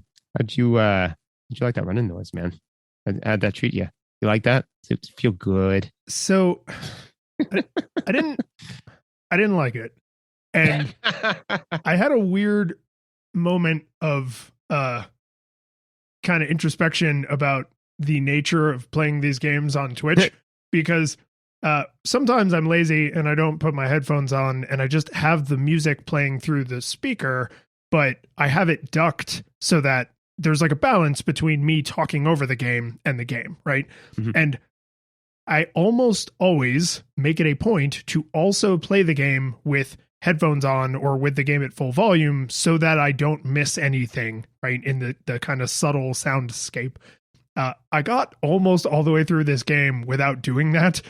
you like that running noise, man? How'd that treat you? You like that? Does it feel good? So I didn't like it. And I had a weird moment of kind of introspection about the nature of playing these games on Twitch, because sometimes I'm lazy and I don't put my headphones on and I just have the music playing through the speaker, but I have it ducked so that there's like a balance between me talking over the game and the game, right? Mm-hmm. And I almost always make it a point to also play the game with headphones on or with the game at full volume so that I don't miss anything, right, in the kind of subtle soundscape. I got almost all the way through this game without doing that.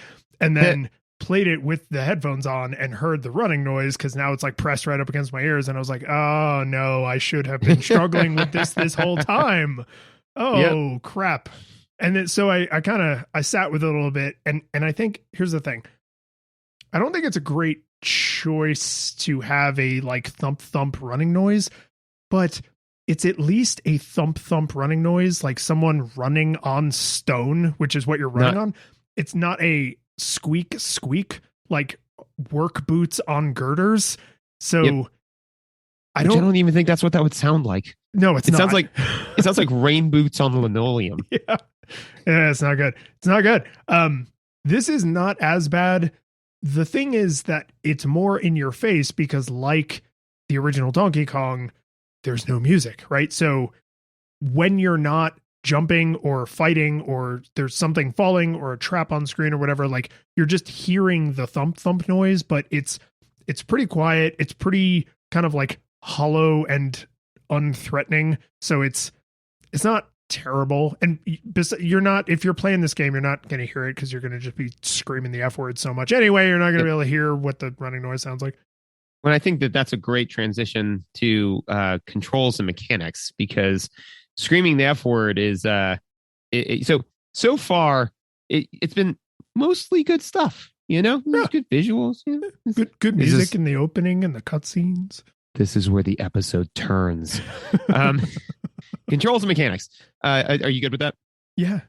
And then played it with the headphones on and heard the running noise because now it's like pressed right up against my ears. And I was like, oh no, I should have been struggling with this whole time. Oh crap. And then so I sat with it a little bit, and I think here's the thing. I don't think it's a great choice to have a like thump thump running noise, but it's at least a thump thump running noise, like someone running on stone, which is what you're running on. It's not a squeak squeak like work boots on girders. So I don't even think that's what that would sound like. No, it sounds like rain boots on linoleum. Yeah, it's not good. It's not good. This is not as bad. The thing is that it's more in your face because, like the original Donkey Kong, there's no music, right? So when you're not jumping or fighting or there's something falling or a trap on screen or whatever, like you're just hearing the thump thump noise, but it's pretty quiet. It's pretty kind of like hollow and unthreatening. So it's not terrible. And you're not, if you're playing this game, you're not going to hear it because you're going to just be screaming the F word so much anyway. You're not going to be able to hear what the running noise sounds like. Well, I think that's a great transition to controls and mechanics, because screaming the F word is so far it's been mostly good stuff. You know, good visuals, good music in the opening and the cutscenes. This is where the episode turns. Controls and mechanics. Are you good with that? Yeah.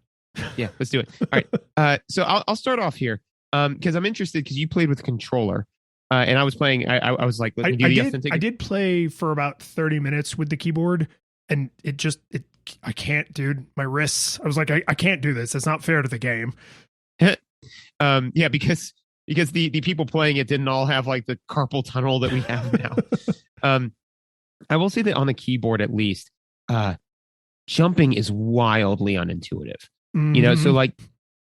Yeah, let's do it. All right. So I'll start off here because I'm interested because you played with a controller. And I was playing. I was like, let me do the authentic. I did play for about 30 minutes with the keyboard, and I can't, dude. My wrists. I was like, I can't do this. It's not fair to the game. Yeah, because the people playing it didn't all have like the carpal tunnel that we have now. I will say that on the keyboard, at least, jumping is wildly unintuitive. Mm-hmm. You know, so like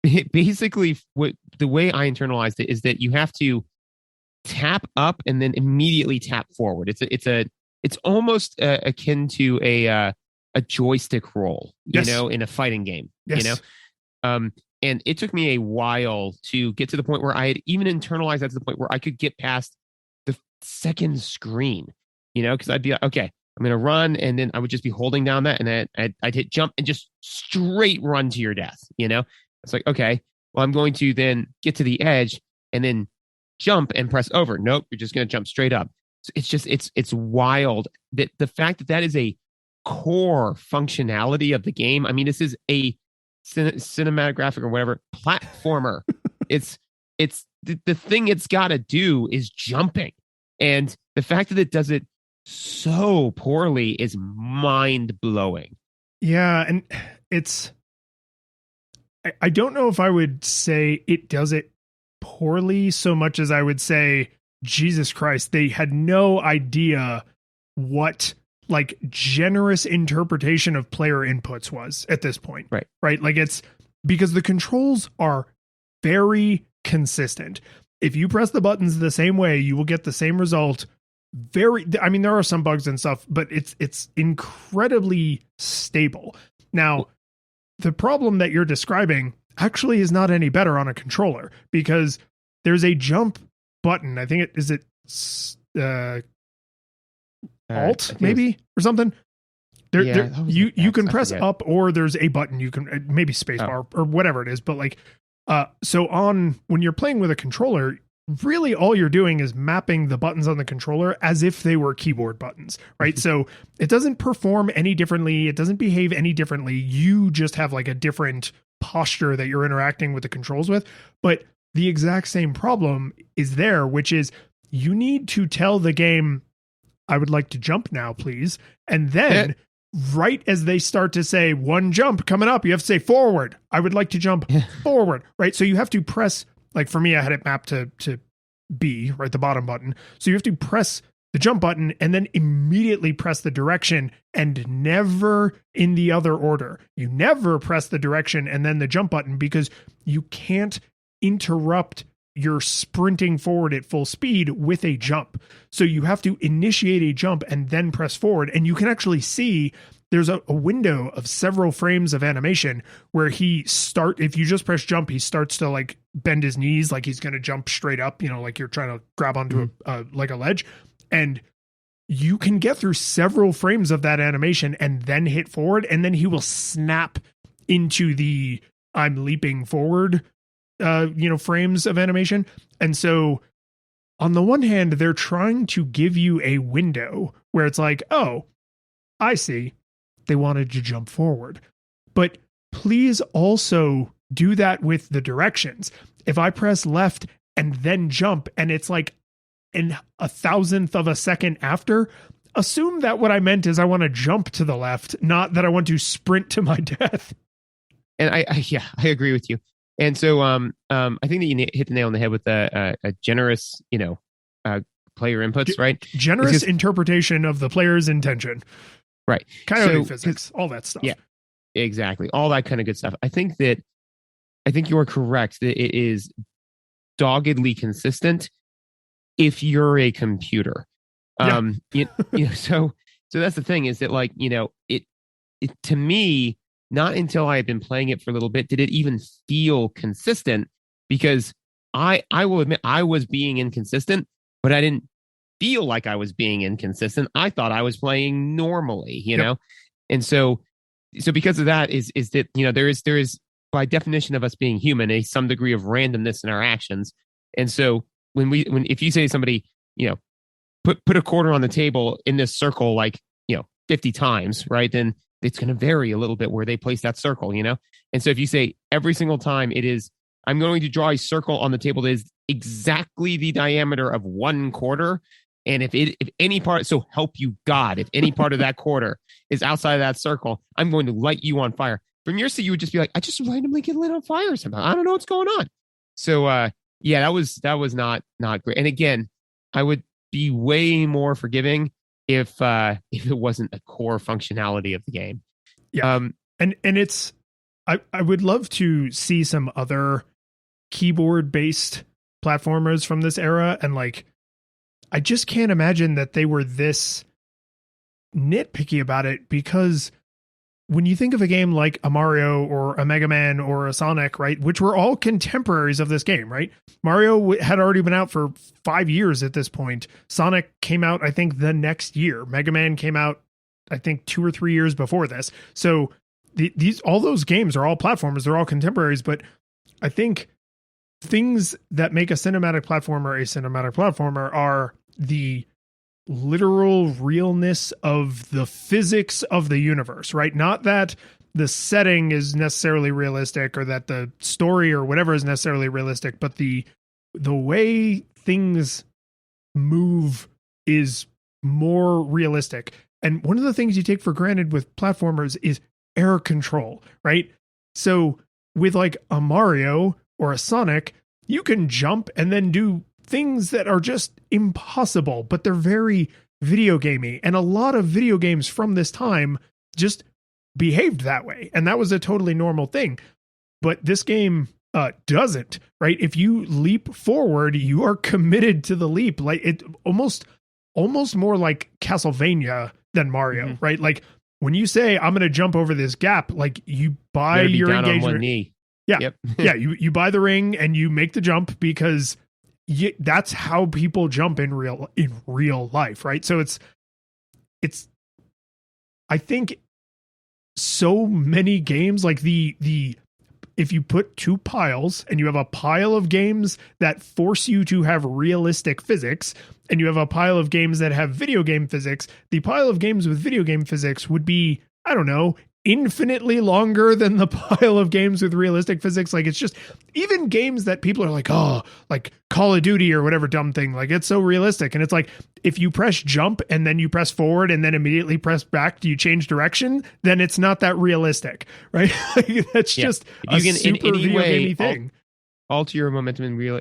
basically, the way I internalized it is that you have to tap up and then immediately tap forward. It's almost akin to a joystick roll, you know, in a fighting game. Yes. You know, and it took me a while to get to the point where I had even internalized that to the point where I could get past the second screen. You know, because I'd be like, okay, I'm going to run, and then I would just be holding down that, and then I'd hit jump and just straight run to your death. You know, it's like, okay, well, I'm going to then get to the edge and then jump and press over. Nope, you're just going to jump straight up. So it's wild that the fact that is a core functionality of the game. I mean, this is a cinematographic or whatever platformer. it's the thing it's got to do is jumping, and the fact that it does it so poorly is mind blowing. Yeah, and I don't know if I would say it does it poorly so much as I would say, Jesus Christ, they had no idea what like generous interpretation of player inputs was at this point. Right. Like it's because the controls are very consistent. If you press the buttons the same way, you will get the same result. I mean, there are some bugs and stuff, but it's incredibly stable. Now, the problem that you're describing actually is not any better on a controller because there's a jump button. I think Alt maybe or something. You can press up, or there's a button you can maybe spacebar or whatever it is. But like, so when you're playing with a controller, really all you're doing is mapping the buttons on the controller as if they were keyboard buttons, right? So it doesn't perform any differently. It doesn't behave any differently. You just have like a different posture that you're interacting with the controls with. But the exact same problem is there, which is you need to tell the game, I would like to jump now, please. And then right as they start to say one jump coming up, you have to say forward. I would like to jump forward, right? So you have to press. Like for me, I had it mapped to B, right, the bottom button. So you have to press the jump button and then immediately press the direction and never in the other order. You never press the direction and then the jump button because you can't interrupt your sprinting forward at full speed with a jump. So you have to initiate a jump and then press forward. And you can actually see there's a window of several frames of animation where if you just press jump, he starts to like bend his knees like he's going to jump straight up, like you're trying to grab onto like a ledge. And you can get through several frames of that animation and then hit forward, and then he will snap into the I'm leaping forward frames of animation. And so on the one hand, they're trying to give you a window where it's like, oh, I see. They wanted to jump forward. But please also do that with the directions. If I press left and then jump and it's like in a thousandth of a second after, assume that what I meant is I want to jump to the left, not that I want to sprint to my death. And I agree with you. And so I think that you hit the nail on the head with a generous, player inputs, right? Generous interpretation of the player's intention. Right. Coyote physics, all that stuff. Yeah, exactly. All that kind of good stuff. I think you're correct that it is doggedly consistent if you're a computer. Yeah. So that's the thing, is that like, it to me, not until I had been playing it for a little bit did it even feel consistent, because I will admit I was being inconsistent, but I didn't feel like I was being inconsistent. I thought I was playing normally, know? And so because of that is that, there is by definition of us being human, some degree of randomness in our actions. And so if you say to somebody, put a quarter on the table in this circle, like, 50 times, right? Then it's going to vary a little bit where they place that circle, And so if you say every single time I'm going to draw a circle on the table that is exactly the diameter of 1 quarter. And if any part, so help you God, if any part of that quarter is outside of that circle, I'm going to light you on fire. From your seat, you would just be like, I just randomly get lit on fire somehow. I don't know what's going on. So, that was not great. And again, I would be way more forgiving if it wasn't a core functionality of the game. Yeah. And it's, I would love to see some other keyboard based platformers from this era. And like, I just can't imagine that they were this nitpicky about it, because when you think of a game like a Mario or a Mega Man or a Sonic, right, which were all contemporaries of this game, right? Mario had already been out for 5 years at this point. Sonic came out, I think, the next year. Mega Man came out, I think, 2 or 3 years before this. So all those games are all platformers. They're all contemporaries. But I think things that make a cinematic platformer are the literal realness of the physics of the universe, right? Not that the setting is necessarily realistic or that the story or whatever is necessarily realistic, but the way things move is more realistic. And one of the things you take for granted with platformers is air control, right? So with like a Mario or a Sonic, you can jump and then do things that are just impossible, but they're very video gamey. And a lot of video games from this time just behaved that way. And that was a totally normal thing. But this game doesn't, right? If you leap forward, you are committed to the leap. Like it almost more like Castlevania than Mario, right? Like when you say, I'm going to jump over this gap, like you buy your engagement. On one knee. Yeah. Yep. Yeah. You buy the ring and you make the jump because that's how people jump in real life. Right. So it's, I think so many games like if you put 2 piles and you have a pile of games that force you to have realistic physics and you have a pile of games that have video game physics, the pile of games with video game physics would be, I don't know, infinitely longer than the pile of games with realistic physics. Like it's just even games that people are like, oh, like Call of Duty or whatever dumb thing, like it's so realistic. And it's like, if you press jump and then you press forward and then immediately press back, do you change direction? Then it's not that realistic, right? Like, that's just a super video gamey thing. Alter your momentum in real,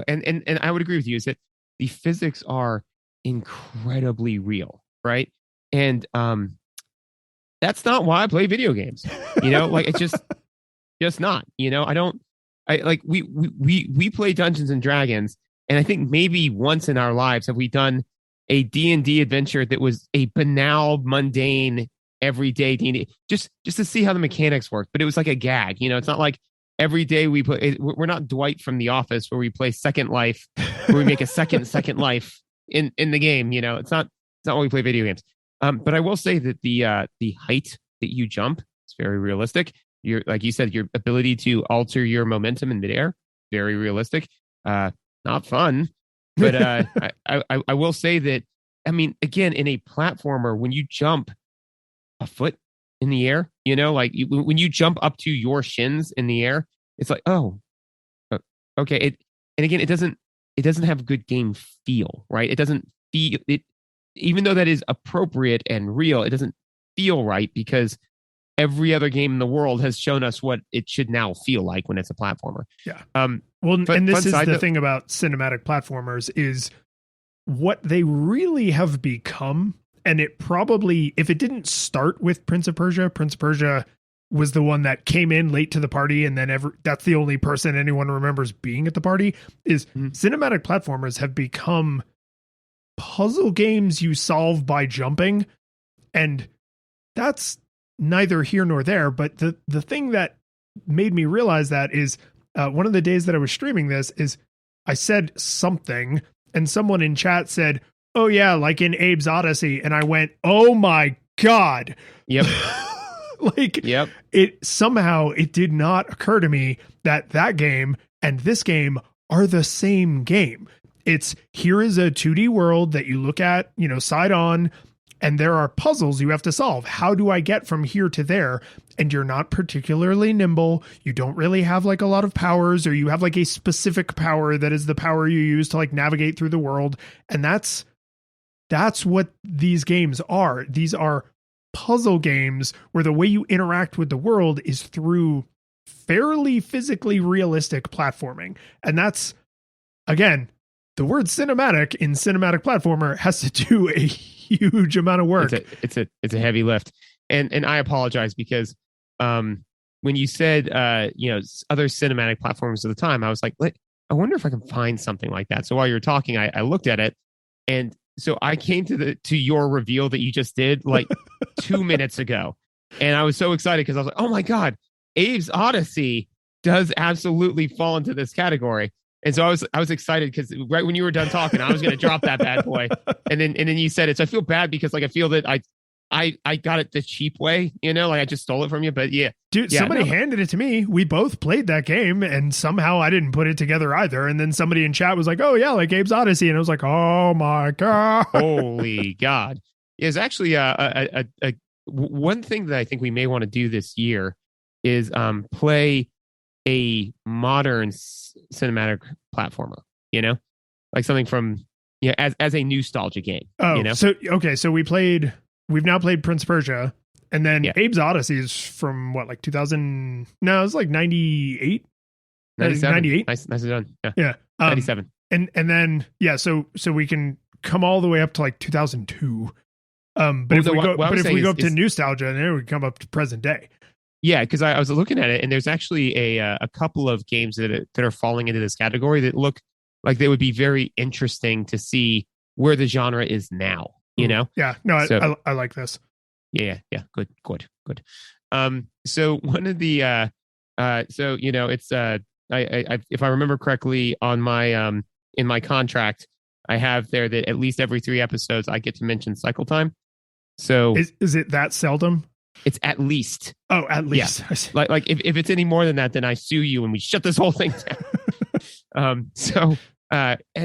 and I would agree with you is that the physics are incredibly real, right? And that's not why I play video games. Like it's just not. We play Dungeons and Dragons, and I think maybe once in our lives have we done a D&D adventure that was a banal, mundane everyday D&D just to see how the mechanics work. But it was like a gag, you know. It's not like every day we play. We're not Dwight from The Office where we play Second Life, where we make a second life in the game. You know, it's not when we play video games. But I will say that the height that you jump is very realistic. Your, like you said, your ability to alter your momentum in midair, very realistic. Not fun, but I will say that, I mean, again, in a platformer, when you jump a foot in the air, you know, like when you jump up to your shins in the air, it's like, oh, okay. And again, it doesn't have good game feel, right? It doesn't feel it, even though that is appropriate and real, it doesn't feel right because every other game in the world has shown us what it should now feel like when it's a platformer. Yeah. Well, and this is the thing about cinematic platformers is what they really have become. And it probably, if it didn't start with Prince of Persia was the one that came in late to the party. And then that's the only person anyone remembers being at the party is cinematic platformers have become puzzle games you solve by jumping. And that's neither here nor there. But the thing that made me realize that is one of the days that I was streaming this is I said something and someone in chat said, oh yeah, like in Abe's Odyssey. And I went, oh my God. Yep. Yep. It did not occur to me that game and this game are the same game. Here is a 2D world that you look at, you know, side on, and there are puzzles you have to solve. How do I get from here to there? And you're not particularly nimble. You don't really have like a lot of powers, or you have like a specific power that is the power you use to like navigate through the world. And that's what these games are. These are puzzle games where the way you interact with the world is through fairly physically realistic platforming. And that's, again, the word cinematic in cinematic platformer has to do a huge amount of work. It's a heavy lift. And I apologize because when you said you know, other cinematic platforms at the time, I was like, I wonder if I can find something like that. So while you were talking, I looked at it, and so I came to your reveal that you just did like 2 minutes ago. And I was so excited because I was like, oh my God, Abe's Odyssey does absolutely fall into this category. And so I was excited because right when you were done talking, I was going to drop that bad boy. And then you said it. So I feel bad because like I feel that I got it the cheap way, you know, like I just stole it from you. But yeah. Dude, somebody handed it to me. We both played that game and somehow I didn't put it together either. And then somebody in chat was like, oh yeah, like Abe's Odyssey. And I was like, oh my God. Holy God. There's actually a one thing that I think we may want to do this year is play a modern cinematic platformer, you know, like something from, yeah, as a nostalgia game. Oh, you know? So we've now played Prince of Persia, and then Abe's Odyssey is from what, like 2000? No, it was like 98. 98. Nicely done. Yeah. 97. And then so we can come all the way up to like 2002. But if we go up to nostalgia, then we come up to present day. Yeah, because I was looking at it, and there's actually a couple of games that are falling into this category that look like they would be very interesting to see where the genre is now. You know? Yeah. No, so, I like this. Yeah. Good. So one of the so you know, it's I if I remember correctly on my in my contract, I have there that at least every 3 episodes I get to mention cycle time. So is it that seldom? It's at least. Oh, at least. Yeah. Like if it's any more than that, then I sue you and we shut this whole thing down. So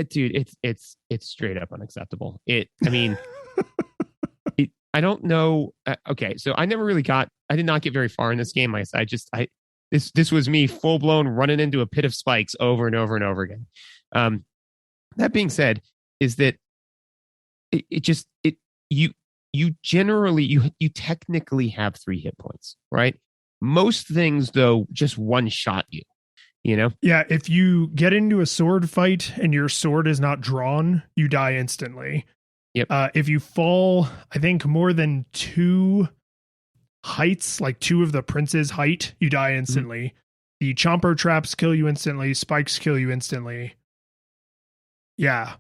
dude, it's straight up unacceptable. I mean, I don't know. Okay, so I did not get very far in this game. This was me full blown running into a pit of spikes over and over and over again. That being said, is that you technically have 3 hit points, right? Most things though just one shot you know? Yeah, if you get into a sword fight and your sword is not drawn, you die instantly. Yep. If you fall, I think more than 2 heights, like 2 of the prince's height, you die instantly. Mm-hmm. The chomper traps kill you instantly. Spikes kill you instantly. Yeah.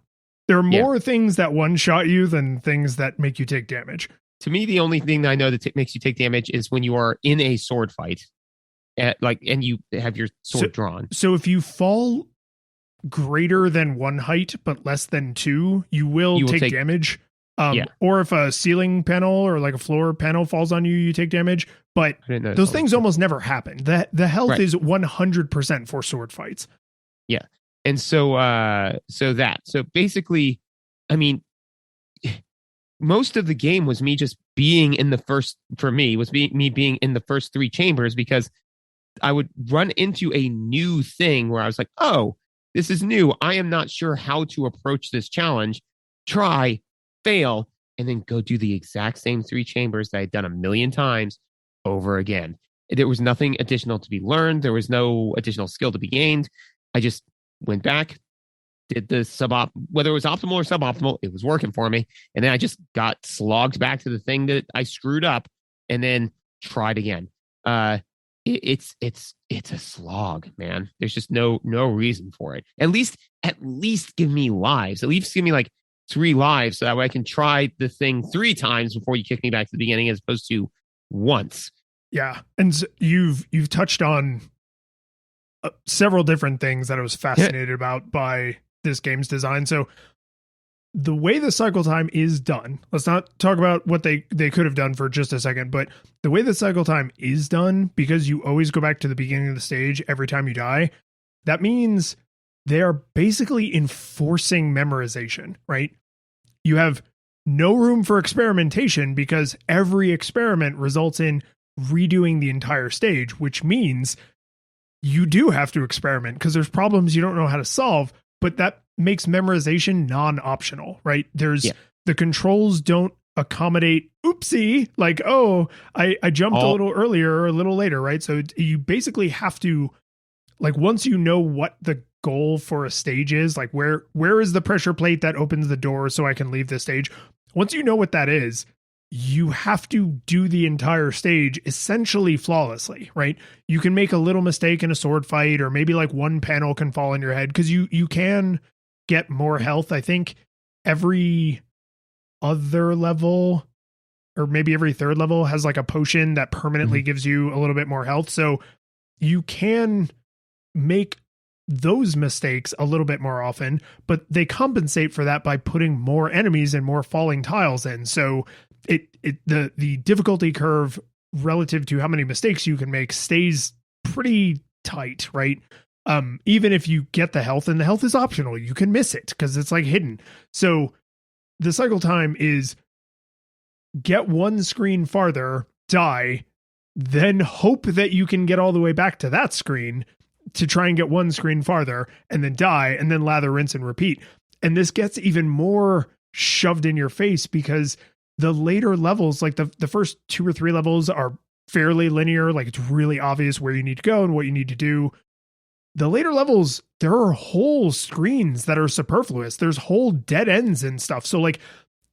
There are more things that one-shot you than things that make you take damage. To me, the only thing that I know that makes you take damage is when you are in a sword fight, and you have your sword drawn. So if you fall greater than 1 height but less than 2, you will take damage. Yeah. Or if a ceiling panel or like a floor panel falls on you, you take damage. But those things almost never happen. The health is 100% for sword fights. Yeah. And so basically, I mean, most of the game was me just being in the first, for me, was me being in the first 3 chambers, because I would run into a new thing where I was like, oh, this is new. I am not sure how to approach this challenge. Try, fail, and then go do the exact same 3 chambers that I'd done a million times over again. There was nothing additional to be learned. There was no additional skill to be gained. I just went back, did the whether it was optimal or suboptimal, it was working for me. And then I just got slogged back to the thing that I screwed up and then tried again. It's a slog, man. There's just no reason for it. At least give me lives. At least give me like 3 lives so that way I can try the thing 3 times before you kick me back to the beginning, as opposed to once. Yeah, and you've touched on several different things that I was fascinated about by this game's design. So the way the cycle time is done, let's not talk about what they could have done for just a second, but the way the cycle time is done, because you always go back to the beginning of the stage every time you die, that means they are basically enforcing memorization, right? You have no room for experimentation because every experiment results in redoing the entire stage, which means you do have to experiment because there's problems you don't know how to solve, but that makes memorization non-optional, right? The controls don't accommodate oopsie, like, oh, I jumped a little earlier or a little later, right? So you basically have to, like, once you know what the goal for a stage is, like where is the pressure plate that opens the door so I can leave the stage? Once you know what that is, you have to do the entire stage essentially flawlessly, right? You can make a little mistake in a sword fight, or maybe like one panel can fall on your head, because you can get more health. I think every other level, or maybe every 3rd level, has like a potion that permanently gives you a little bit more health. So you can make those mistakes a little bit more often, but they compensate for that by putting more enemies and more falling tiles in. So the difficulty curve relative to how many mistakes you can make stays pretty tight, right? Even if you get the health, and the health is optional, you can miss it because it's like hidden. So the cycle time is get 1 screen farther, die, then hope that you can get all the way back to that screen to try and get 1 screen farther, and then die, and then lather, rinse, and repeat. And this gets even more shoved in your face because the later levels, like the first 2 or 3 levels, are fairly linear. Like, it's really obvious where you need to go and what you need to do. The later levels, there are whole screens that are superfluous. There's whole dead ends and stuff. So like,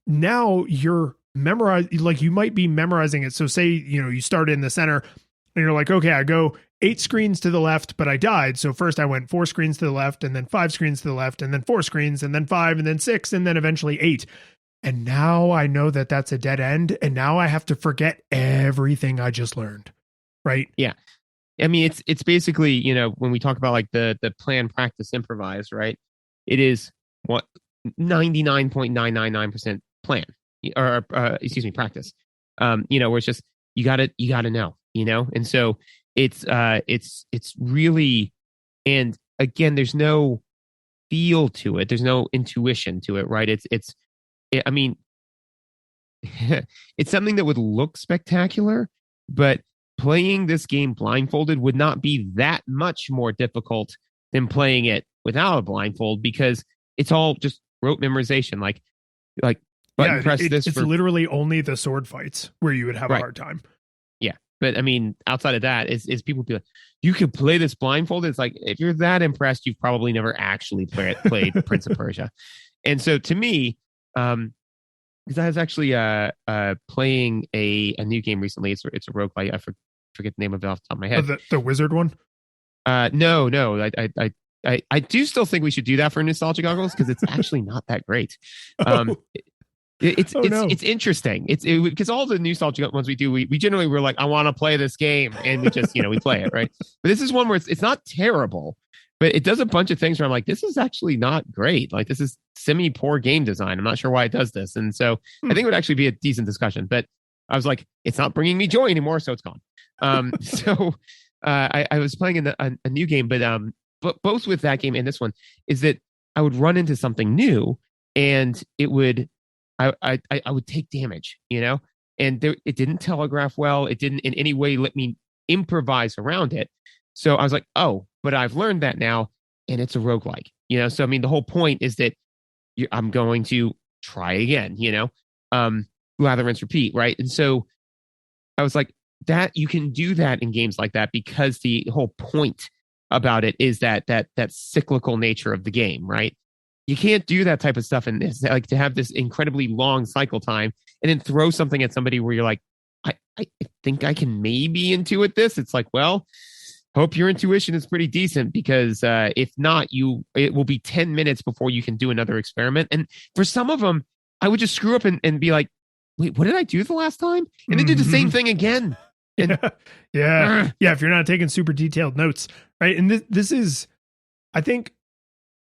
now you're memorizing, like you might be memorizing it. So say, you start in the center and you're like, okay, I go 8 screens to the left, but I died. So first I went 4 screens to the left, and then 5 screens to the left, and then 4 screens, and then 5, and then 6, and then eventually 8. And now I know that that's a dead end. And now I have to forget everything I just learned. Right. Yeah. I mean, it's basically, when we talk about like the plan, practice, improvise, right? It is what 99.999% plan, or practice. Where it's just, you gotta know, and so it's really, and again, there's no feel to it. There's no intuition to it, right? I mean, it's something that would look spectacular, but playing this game blindfolded would not be that much more difficult than playing it without a blindfold, because it's all just rote memorization. Like button press this. It's literally only the sword fights where you would have a hard time. Yeah. But I mean, outside of that, is people be like, you could play this blindfolded. It's like, if you're that impressed, you've probably never actually played Prince of Persia. And so to me, because I was actually playing a new game recently. It's a roguelike. I forget the name of it off the top of my head. Oh, the wizard one? No. I do still think we should do that for nostalgia goggles, because it's actually not that great. It's Oh no. it's interesting. Because all the nostalgia ones we do, we generally we're like, I want to play this game, and we just we play it, right? But this is one where it's not terrible, but it does a bunch of things where I'm like, this is actually not great. Like this is semi poor game design. I'm not sure why it does this, and so I think it would actually be a decent discussion. But I was like, it's not bringing me joy anymore, so it's gone. I was playing a new game, but both with that game and this one is that I would run into something new, and it would I would take damage, and it didn't telegraph well. It didn't in any way let me improvise around it. So I was like, oh, but I've learned that now, and it's a roguelike, So I mean, the whole point is that I'm going to try again, lather, rinse, repeat, right? And so I was like, that you can do that in games like that because the whole point about it is that cyclical nature of the game, right? You can't do that type of stuff in this, like to have this incredibly long cycle time and then throw something at somebody where you're like, I think I can maybe intuit this. It's like, well, hope your intuition is pretty decent because if not, it will be 10 minutes before you can do another experiment. And for some of them, I would just screw up and be like, wait, what did I do the last time? And then do the same thing again. And, yeah. If you're not taking super detailed notes, right? And this is, I think,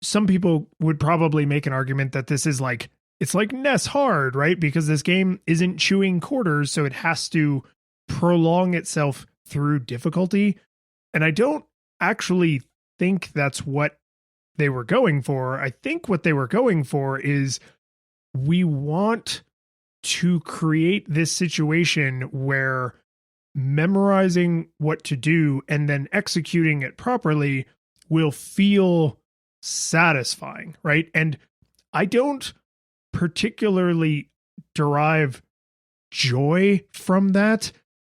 some people would probably make an argument that this is like, it's like NES hard, right? Because this game isn't chewing quarters, so it has to prolong itself through difficulty. And I don't actually think that's what they were going for. I think what they were going for is we want to create this situation where memorizing what to do and then executing it properly will feel satisfying, right? And I don't particularly derive joy from that.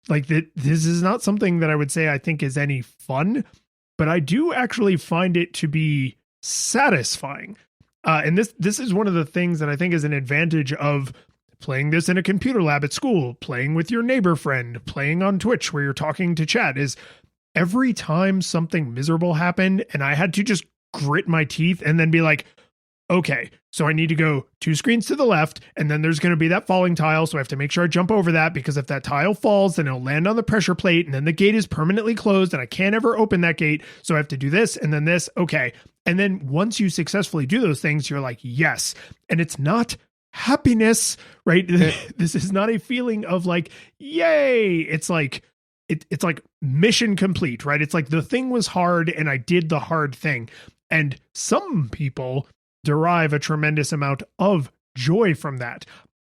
Like this is not something that I would say I think is any fun, but I do actually find it to be satisfying. And this is one of the things that I think is an advantage of playing this in a computer lab at school, playing with your neighbor friend, playing on Twitch where you're talking to chat, is every time something miserable happened and I had to just grit my teeth and then be like, okay, so I need to go 2 screens to the left, and then there's going to be that falling tile, so I have to make sure I jump over that, because if that tile falls, then it'll land on the pressure plate, and then the gate is permanently closed, and I can't ever open that gate, so I have to do this, and then this, okay. And then once you successfully do those things, you're like, yes. And it's not happiness, right? This is not a feeling of like, yay. It's like, it's like mission complete, right? It's like the thing was hard, and I did the hard thing. And some people derive a tremendous amount of joy from that.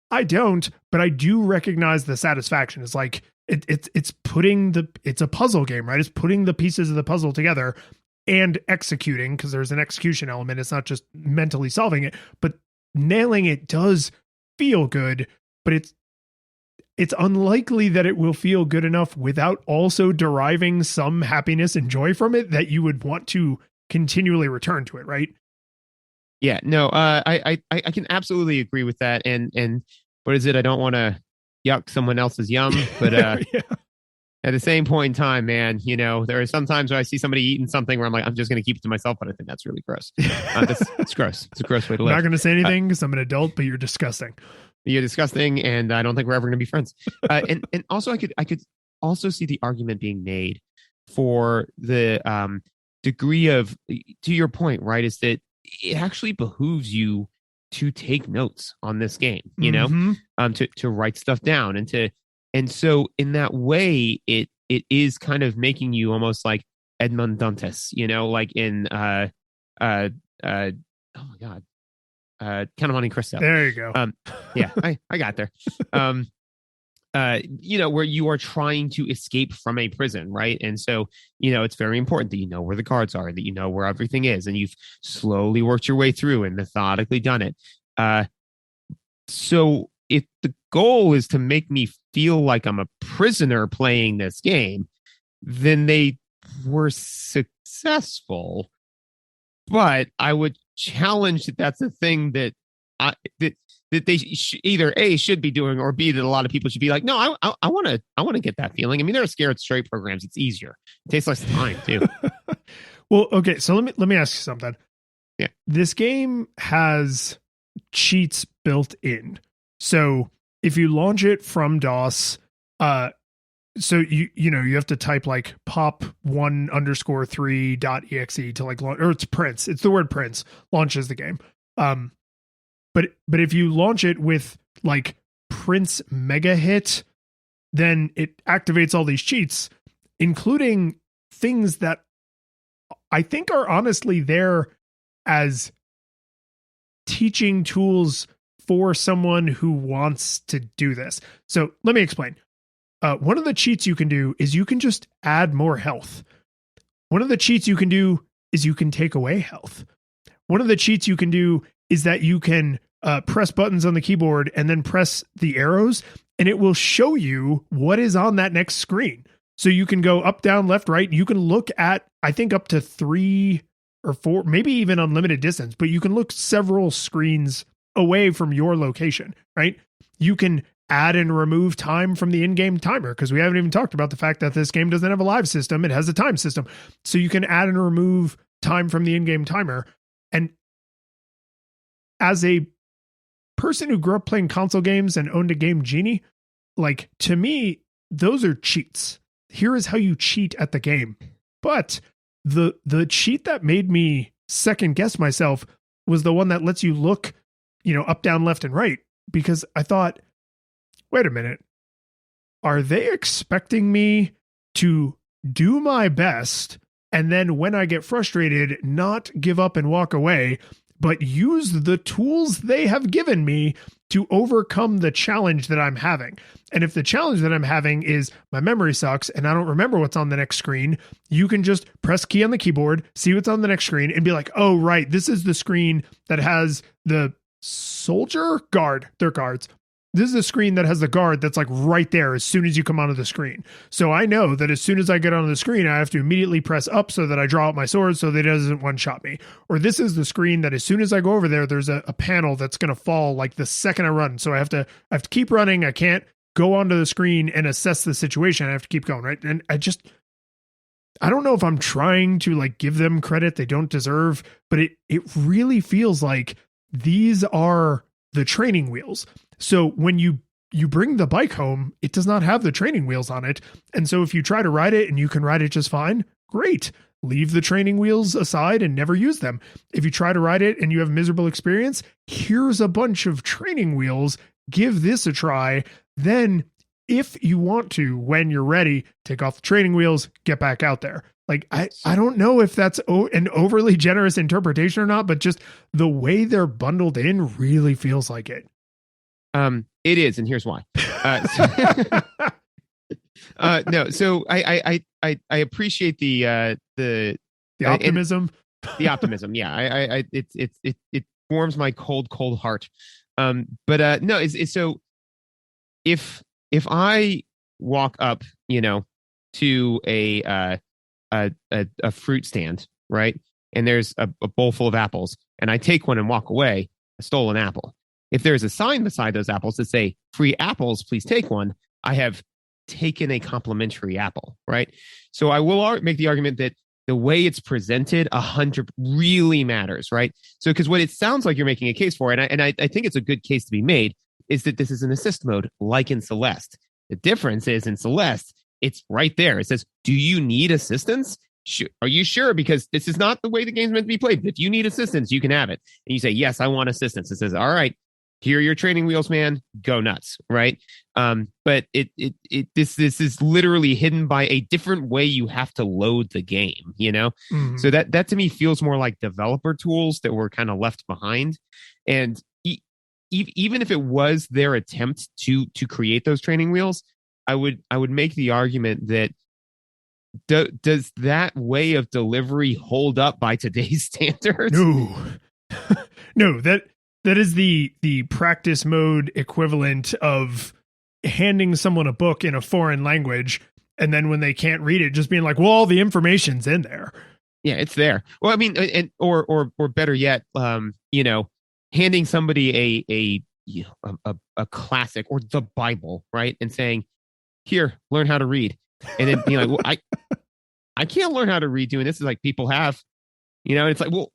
I don't, but I do recognize the satisfaction. It's like it's a puzzle game, right? It's putting the pieces of the puzzle together and executing, because there's an execution element. It's not just mentally solving it, but nailing it does feel good, but it's unlikely that it will feel good enough without also deriving some happiness and joy from it that you would want to continually return to it, right? Yeah, no, I can absolutely agree with that. And what is it? I don't want to yuck someone else's yum, but yeah. At the same point in time, man, there are some times where I see somebody eating something where I'm like, I'm just going to keep it to myself, but I think that's really gross. It's gross. It's a gross way to live. I'm not going to say anything because I'm an adult, but you're disgusting. You're disgusting, and I don't think we're ever going to be friends. And also, I could also see the argument being made for the degree of, to your point, right, is that it actually behooves you to take notes on this game, to write stuff down and so in that way, it is kind of making you almost like Edmond Dantes, like in oh my God, Count of Monte Cristo. There you go. Yeah, I got there. Where you are trying to escape from a prison, right? And so, it's very important that you know where the cards are, that you know where everything is, and you've slowly worked your way through and methodically done it. So if the goal is to make me feel like I'm a prisoner playing this game, then they were successful. But I would challenge that that's a thing that they either A, should be doing, or B, that a lot of people should be like, no, I want to get that feeling. I mean, there are scared straight programs. It's easier. It takes less time too. Well, okay. So let me ask you something. Yeah. This game has cheats built in. So if you launch it from DOS, so you have to type like pop1_3.exe to like launch, or it's Prince. It's the word Prince launches the game. But if you launch it with like Prince Mega Hit, then it activates all these cheats, including things that I think are honestly there as teaching tools for someone who wants to do this. So let me explain. One of the cheats you can do is you can just add more health. One of the cheats you can do is you can take away health. One of the cheats you can do is that you can press buttons on the keyboard and then press the arrows, and it will show you what is on that next screen. So you can go up, down, left, right. You can look at, I think, up to 3 or 4, maybe even unlimited distance, but you can look several screens away from your location, right? You can add and remove time from the in-game timer, because we haven't even talked about the fact that this game doesn't have a live system. It has a time system. So you can add and remove time from the in-game timer. And as a person who grew up playing console games and owned a Game Genie, like, to me, those are cheats. Here is how you cheat at the game. But the cheat that made me second guess myself was the one that lets you look, up, down, left, and right, because I thought, wait a minute, are they expecting me to do my best and then when I get frustrated, not give up and walk away, but use the tools they have given me to overcome the challenge that I'm having? And if the challenge that I'm having is my memory sucks and I don't remember what's on the next screen, you can just press key on the keyboard, see what's on the next screen, and be like, oh, right, this is the screen that has the soldier guard. They're guards. This is a screen that has the guard that's like right there as soon as you come onto the screen. So I know that as soon as I get onto the screen, I have to immediately press up so that I draw out my sword so that it doesn't one-shot me. Or this is the screen that as soon as I go over there, there's a panel that's going to fall like the second I run. So I have to keep running. I can't go onto the screen and assess the situation. I have to keep going, right? And I don't know if I'm trying to like give them credit they don't deserve, but it really feels like these are the training wheels. So when you bring the bike home, it does not have the training wheels on it. And so if you try to ride it and you can ride it just fine, great. Leave the training wheels aside and never use them. If you try to ride it and you have miserable experience, here's a bunch of training wheels. Give this a try. Then if you want to, when you're ready, take off the training wheels, get back out there. Like, I don't know if that's an overly generous interpretation or not, but just the way they're bundled in really feels like it. It is, and here's why. No, so I appreciate the optimism. The optimism, yeah. It warms my cold heart. But no, it's so if I walk up, to a fruit stand, right, and there's a bowl full of apples, and I take one and walk away, I stole an apple. If there's a sign beside those apples that say free apples, please take one, I have taken a complimentary apple, right? So I will make the argument that the way it's presented 100 really matters, right? So because what it sounds like you're making a case for, and I think it's a good case to be made, is that this is an assist mode like in Celeste. The difference is in Celeste, it's right there. It says, do you need assistance? Are you sure? Because this is not the way the game's meant to be played. If you need assistance, you can have it. And you say, yes, I want assistance. It says, all right, here are your training wheels, man. Go nuts, right? But this is literally hidden by a different way you have to load the game, Mm-hmm. So that to me feels more like developer tools that were kind of left behind. And even if it was their attempt to create those training wheels, I would make the argument that does that way of delivery hold up by today's standards? No, no, that is the practice mode equivalent of handing someone a book in a foreign language, and then when they can't read it, just being like, well, all the information's in there. Yeah, it's there. Well, I mean, or better yet, handing somebody a classic or the Bible, right, and saying, here, learn how to read. And then being like, well, I can't learn how to read doing this. Is like people have, it's like, well,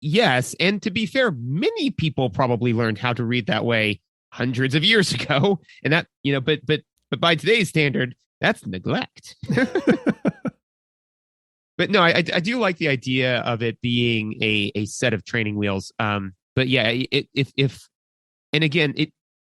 yes. And to be fair, many people probably learned how to read that way hundreds of years ago, and that, but by today's standard, that's neglect. But no, I do like the idea of it being a set of training wheels. But yeah, if and again,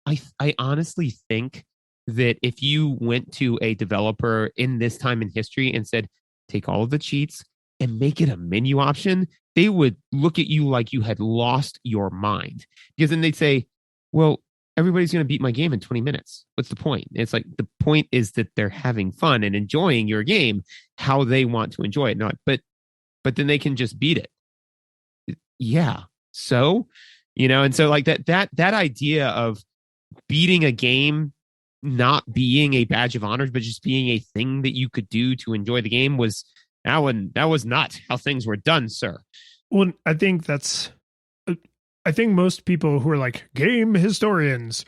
I honestly think that if you went to a developer in this time in history and said, take all of the cheats and make it a menu option, they would look at you like you had lost your mind. Because then they'd say, well, everybody's going to beat my game in 20 minutes. What's the point? It's like, the point is that they're having fun and enjoying your game how they want to enjoy it. Not, but then they can just beat it. Yeah. So, and so like that idea of beating a game not being a badge of honor, but just being a thing that you could do to enjoy the game that was not how things were done, sir. Well, I think most people who are like game historians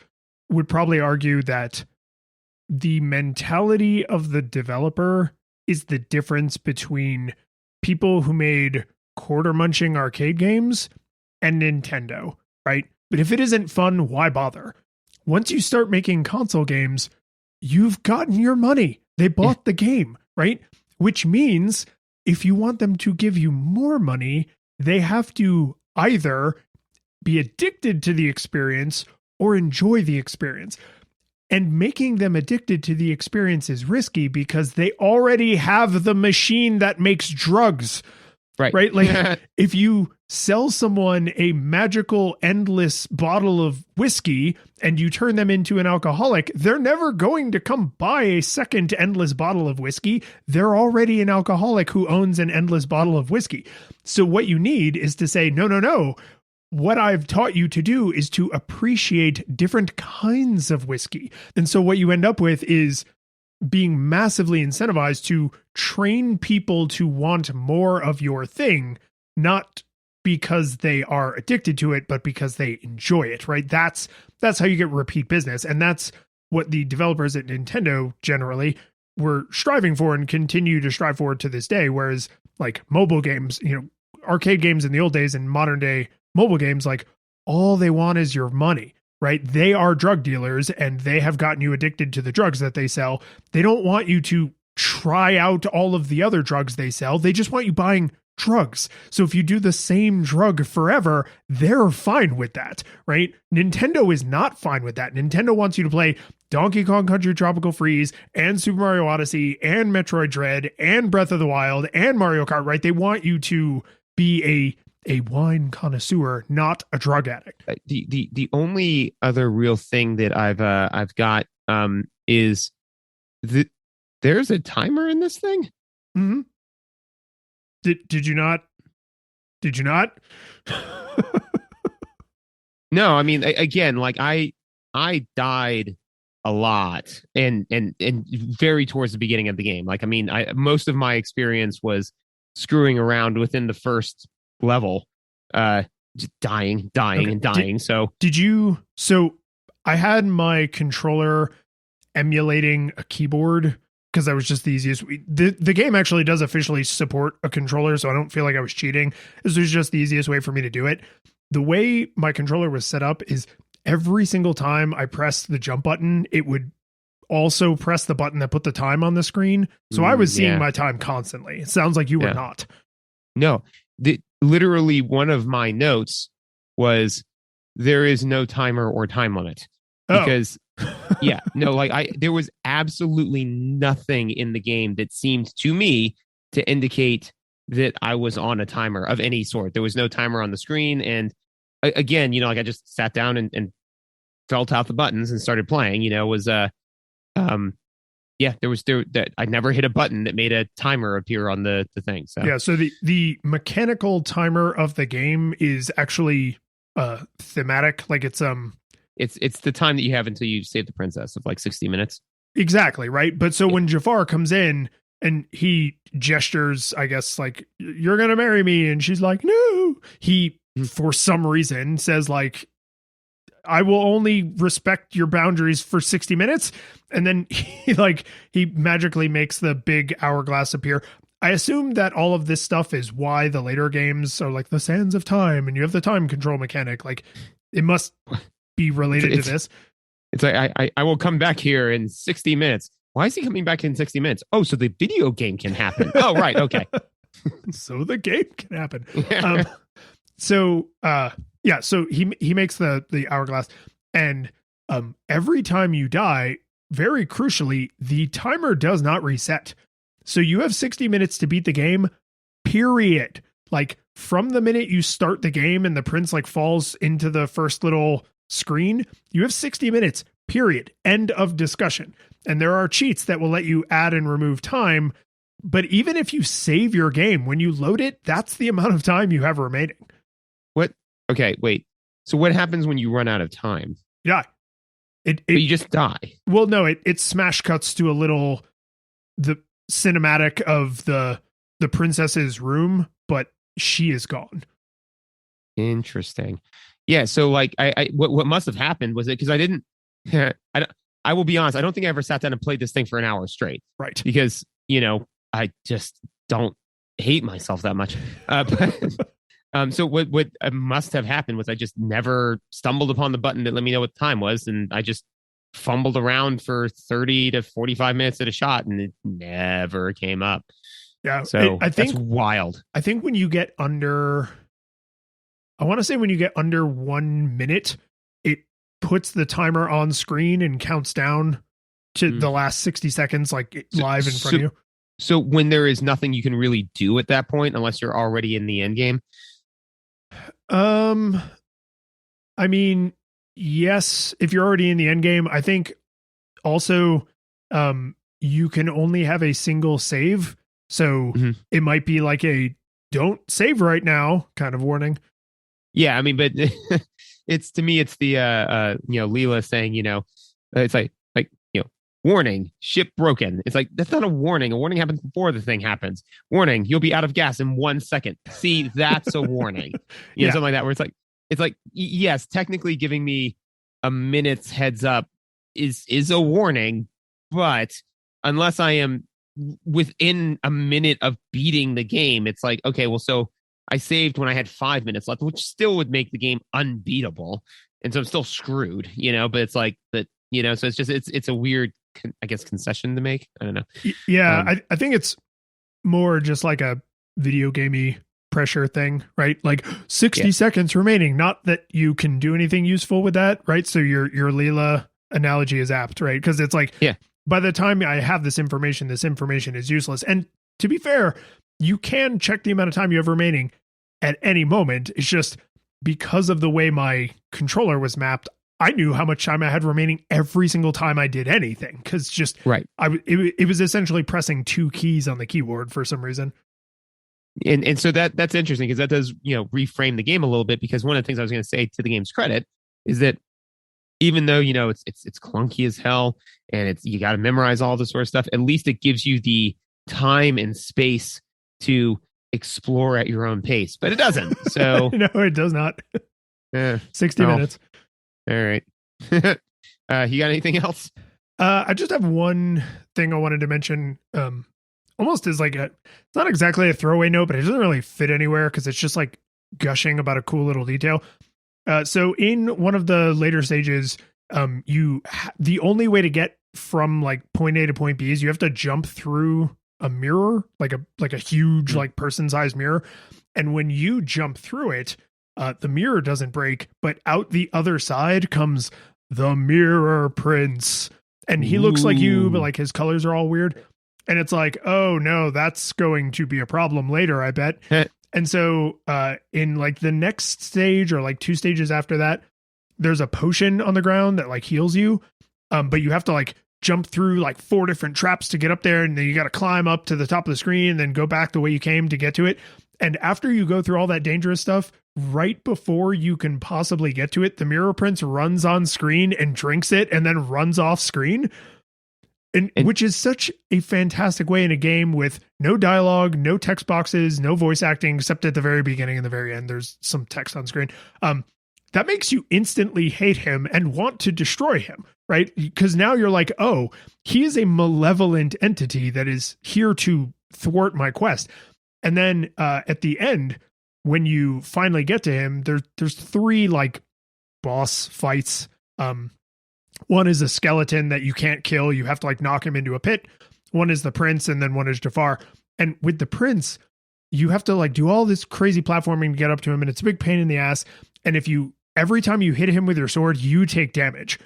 would probably argue that the mentality of the developer is the difference between people who made quarter munching arcade games and Nintendo, right? But if it isn't fun, why bother? Once you start making console games, you've gotten your money. They bought the game, right? Which means if you want them to give you more money, they have to either be addicted to the experience or enjoy the experience. And making them addicted to the experience is risky because they already have the machine that makes drugs. Right? Like if you sell someone a magical endless bottle of whiskey and you turn them into an alcoholic, they're never going to come buy a second endless bottle of whiskey. They're already an alcoholic who owns an endless bottle of whiskey. So what you need is to say, no. What I've taught you to do is to appreciate different kinds of whiskey. And so what you end up with is being massively incentivized to train people to want more of your thing, not because they are addicted to it, but because they enjoy it, right? That's how you get repeat business. And that's what the developers at Nintendo generally were striving for and continue to strive for to this day. Whereas like mobile games, arcade games in the old days and modern day mobile games, like all they want is your money. Right? They are drug dealers and they have gotten you addicted to the drugs that they sell. They don't want you to try out all of the other drugs they sell. They just want you buying drugs. So if you do the same drug forever, they're fine with that, right? Nintendo is not fine with that. Nintendo wants you to play Donkey Kong Country Tropical Freeze and Super Mario Odyssey and Metroid Dread and Breath of the Wild and Mario Kart, right? They want you to be a wine connoisseur, not a drug addict. The only other real thing that I've got is that there's a timer in this thing. Mm-hmm. Did you not? Did you not? No, I mean, again, like I died a lot and very towards the beginning of the game. Like, I mean, most of my experience was screwing around within the first level, just dying and dying. So I had my controller emulating a keyboard because that was just the easiest. The game actually does officially support a controller, so I don't feel like I was cheating. This was just the easiest way for me to do it. The way my controller was set up is every single time I pressed the jump button, it would also press the button that put the time on the screen. So I was seeing my time constantly. It sounds like you were not. No. Literally one of my notes was there is no timer or time limit because there was absolutely nothing in the game that seemed to me to indicate that I was on a timer of any sort. There was no timer on the screen. And again, like I just sat down and felt out the buttons and started playing, that I never hit a button that made a timer appear on the thing. So yeah, so the mechanical timer of the game is actually thematic. Like it's the time that you have until you save the princess of like 60 minutes. Exactly, right? But so when Jafar comes in and he gestures, I guess, like, you're gonna marry me, and she's like, no, he for some reason says like, I will only respect your boundaries for 60 minutes. And then he magically makes the big hourglass appear. I assume that all of this stuff is why the later games are like the Sands of Time and you have the time control mechanic. Like it must be related to this. It's like, I will come back here in 60 minutes. Why is he coming back in 60 minutes? Oh, so the video game can happen. Oh, right. Okay. So the game can happen. Yeah. So he makes the hourglass, and every time you die, very crucially, the timer does not reset. So you have 60 minutes to beat the game, period. Like from the minute you start the game and the prince like falls into the first little screen, you have 60 minutes, period. End of discussion. And there are cheats that will let you add and remove time. But even if you save your game, when you load it, that's the amount of time you have remaining. What? Okay, wait. So what happens when you run out of time? You die. But you just die. Well, no, it smash cuts to the cinematic of the princess's room, but she is gone. Interesting. Yeah. So like, what must have happened was it because I didn't. I will be honest. I don't think I ever sat down and played this thing for an hour straight. Right. Because I just don't hate myself that much. So what must have happened was I just never stumbled upon the button that let me know what the time was, and I just fumbled around for 30 to 45 minutes at a shot, and it never came up. Yeah, so I think that's wild. I think when you get under, I want to say when you get under 1 minute, it puts the timer on screen and counts down to the last 60 seconds, like live in front of you. So when there is nothing you can really do at that point, unless you're already in the end game. I mean, yes, if you're already in the end game, I think also, you can only have a single save. So it might be like a don't save right now kind of warning. Yeah. I mean, but it's to me, it's the, Leela saying, it's like, warning, ship broken. It's like, that's not a warning. A warning happens before the thing happens. Warning, you'll be out of gas in 1 second. See, that's a warning. Something like that, where it's like, yes, technically giving me a minute's heads up is a warning, but unless I am within a minute of beating the game, it's like, okay, well, so I saved when I had 5 minutes left, which still would make the game unbeatable. And so I'm still screwed, but it's like that, so it's just, it's a weird, I guess, concession to make. I don't know. Yeah. I think it's more just like a video gamey pressure thing, right? Like 60 seconds remaining, not that you can do anything useful with that, right? So your Leela analogy is apt, right? Because it's like, by the time I have this information is useless. And to be fair, you can check the amount of time you have remaining at any moment. It's just because of the way my controller was mapped, I knew how much time I had remaining every single time I did anything. Cause just, it was essentially pressing 2 keys on the keyboard for some reason. And so that's interesting because that does, reframe the game a little bit, because one of the things I was going to say to the game's credit is that even though, it's clunky as hell and you got to memorize all this sort of stuff, at least it gives you the time and space to explore at your own pace, but it doesn't. So no, it does not. 60 minutes. All right. You got anything else? I just have one thing I wanted to mention. Almost as like it's not exactly a throwaway note, but it doesn't really fit anywhere because it's just like gushing about a cool little detail. So in one of the later stages, the only way to get from like point A to point B is you have to jump through a mirror, like a huge like person-sized mirror. And when you jump through it, the mirror doesn't break, but out the other side comes the Mirror Prince. And he looks like you, but like his colors are all weird. And it's like, oh no, that's going to be a problem later, I bet. And so in like the next stage or like 2 stages after that, there's a potion on the ground that like heals you. But you have to like jump through like 4 different traps to get up there. And then you got to climb up to the top of the screen and then go back the way you came to get to it. And after you go through all that dangerous stuff, right before you can possibly get to it, the Mirror Prince runs on screen and drinks it and then runs off screen. And which is such a fantastic way in a game with no dialogue, no text boxes, no voice acting, except at the very beginning and the very end, there's some text on screen. That makes you instantly hate him and want to destroy him, right? Because now you're like, oh, he is a malevolent entity that is here to thwart my quest. And then at the end, when you finally get to him, there's 3 like boss fights. One is a skeleton that you can't kill. You have to like knock him into a pit. One is the prince, and then one is Jafar. And with the prince, you have to like do all this crazy platforming to get up to him, and it's a big pain in the ass. And every time you hit him with your sword, you take damage.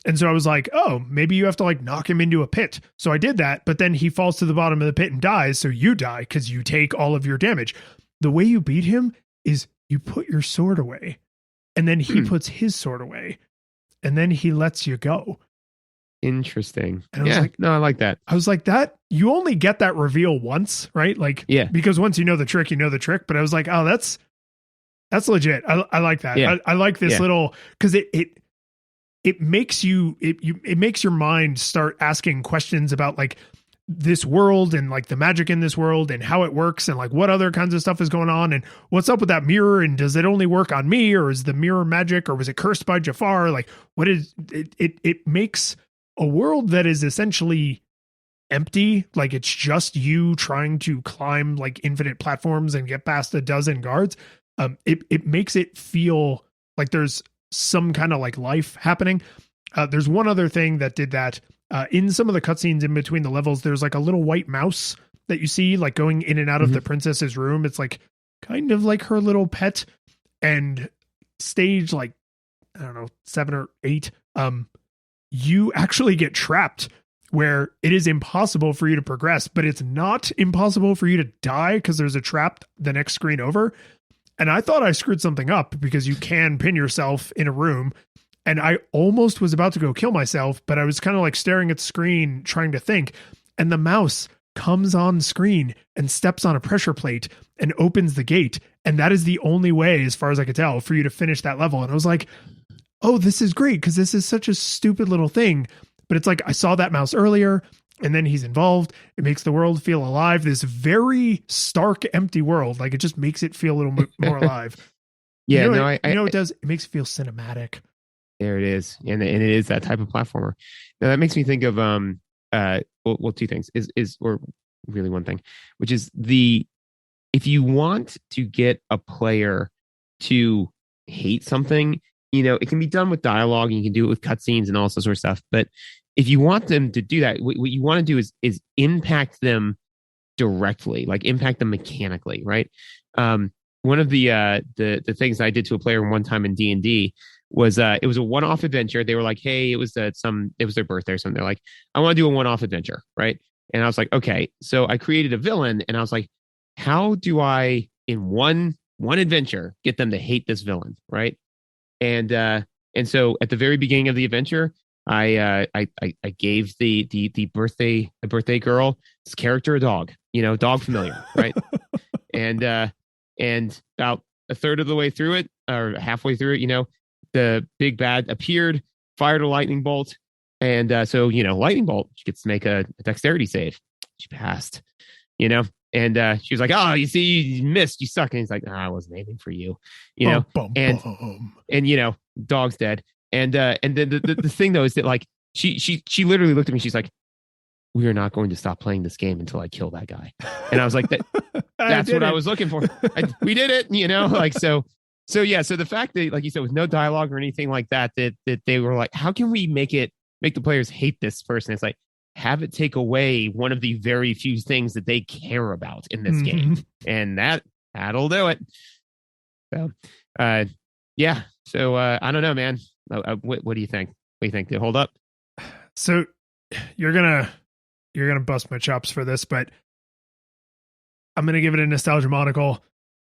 And so I was like, oh, maybe you have to like knock him into a pit. So I did that, but then he falls to the bottom of the pit and dies. So you die because you take all of your damage. The way you beat him is you put your sword away, and then he puts his sword away, and then he lets you go. Interesting. And I was like, no, I like that. I was like, that you only get that reveal once, right? Like, yeah, because once you know the trick, you know the trick. But I was like, oh, that's legit. I like that. Yeah. I like this little, because it makes it makes your mind start asking questions about like this world and like the magic in this world and how it works and like what other kinds of stuff is going on and what's up with that mirror, and does it only work on me, or is the mirror magic, or was it cursed by Jafar? Like, what is it? It makes a world that is essentially empty, like it's just you trying to climb like infinite platforms and get past a dozen guards. It makes it feel like there's some kind of like life happening. There's one other thing that did that. In some of the cutscenes in between the levels, there's like a little white mouse that you see like going in and out of the princess's room. It's like kind of like her little pet. And stage like, I don't know, 7 or 8, you actually get trapped where it is impossible for you to progress, but it's not impossible for you to die because there's a trap the next screen over. And I thought I screwed something up because you can pin yourself in a room. And I almost was about to go kill myself, but I was kind of like staring at the screen trying to think. And the mouse comes on screen and steps on a pressure plate and opens the gate. And that is the only way, as far as I could tell, for you to finish that level. And I was like, oh, this is great, because this is such a stupid little thing. But it's like, I saw that mouse earlier, and then he's involved. It makes the world feel alive. This very stark, empty world. Like, it just makes it feel a little more alive. Yeah, it does. It makes it feel cinematic. There it is. And it is that type of platformer. Now that makes me think of two things or really one thing, which is if you want to get a player to hate something, it can be done with dialogue, and you can do it with cutscenes and all sorts of stuff. But if you want them to do that, what you want to do is impact them directly, like impact them mechanically, right? One of the things I did to a player one time in D&D was it was a one-off adventure. They were like, hey, it was their birthday or something. They're like, I want to do a one-off adventure, right? And I was like, okay. So I created a villain, and I was like, how do I in one adventure get them to hate this villain, right? And so at the very beginning of the adventure, I gave the birthday girl this character a dog, dog familiar, right? and about a third of the way through it, or halfway through it, the big bad appeared, fired a lightning bolt, and so lightning bolt, she gets to make a dexterity save. She passed, and she was like, "Oh, you see, you missed, you suck." And he's like, "I wasn't aiming for you," and dog's dead. And then the thing though is that like she literally looked at me. She's like, "We are not going to stop playing this game until I kill that guy." And I was like, "That's what I was looking for. We did it." Like so. So yeah, so the fact that, like you said, with no dialogue or anything like that they were like, how can we make the players hate this person? It's like, have it take away one of the very few things that they care about in this game, and that'll do it. So, yeah. So I don't know, man. What do you think? What do you think? Did it hold up? So you're gonna bust my chops for this, but I'm gonna give it a nostalgia monocle.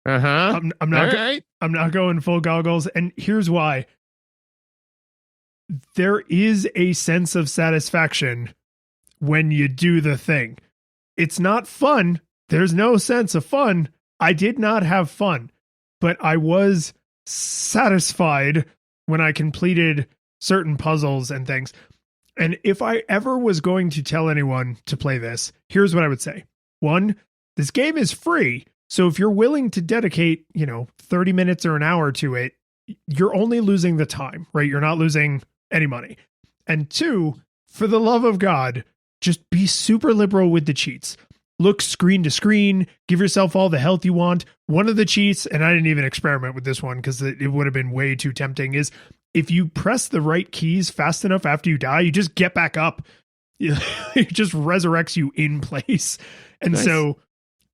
I'm not going full goggles, and here's why. There is a sense of satisfaction when you do the thing. It's not fun. There's no sense of fun. I did not have fun, but I was satisfied when I completed certain puzzles and things. And if I ever was going to tell anyone to play this, here's what I would say. 1, this game is free. So if you're willing to dedicate, 30 minutes or an hour to it, you're only losing the time, right? You're not losing any money. And 2, for the love of God, just be super liberal with the cheats. Look screen to screen, give yourself all the health you want. One of the cheats, and I didn't even experiment with this one because it would have been way too tempting, is if you press the right keys fast enough after you die, you just get back up. It just resurrects you in place. And Nice. so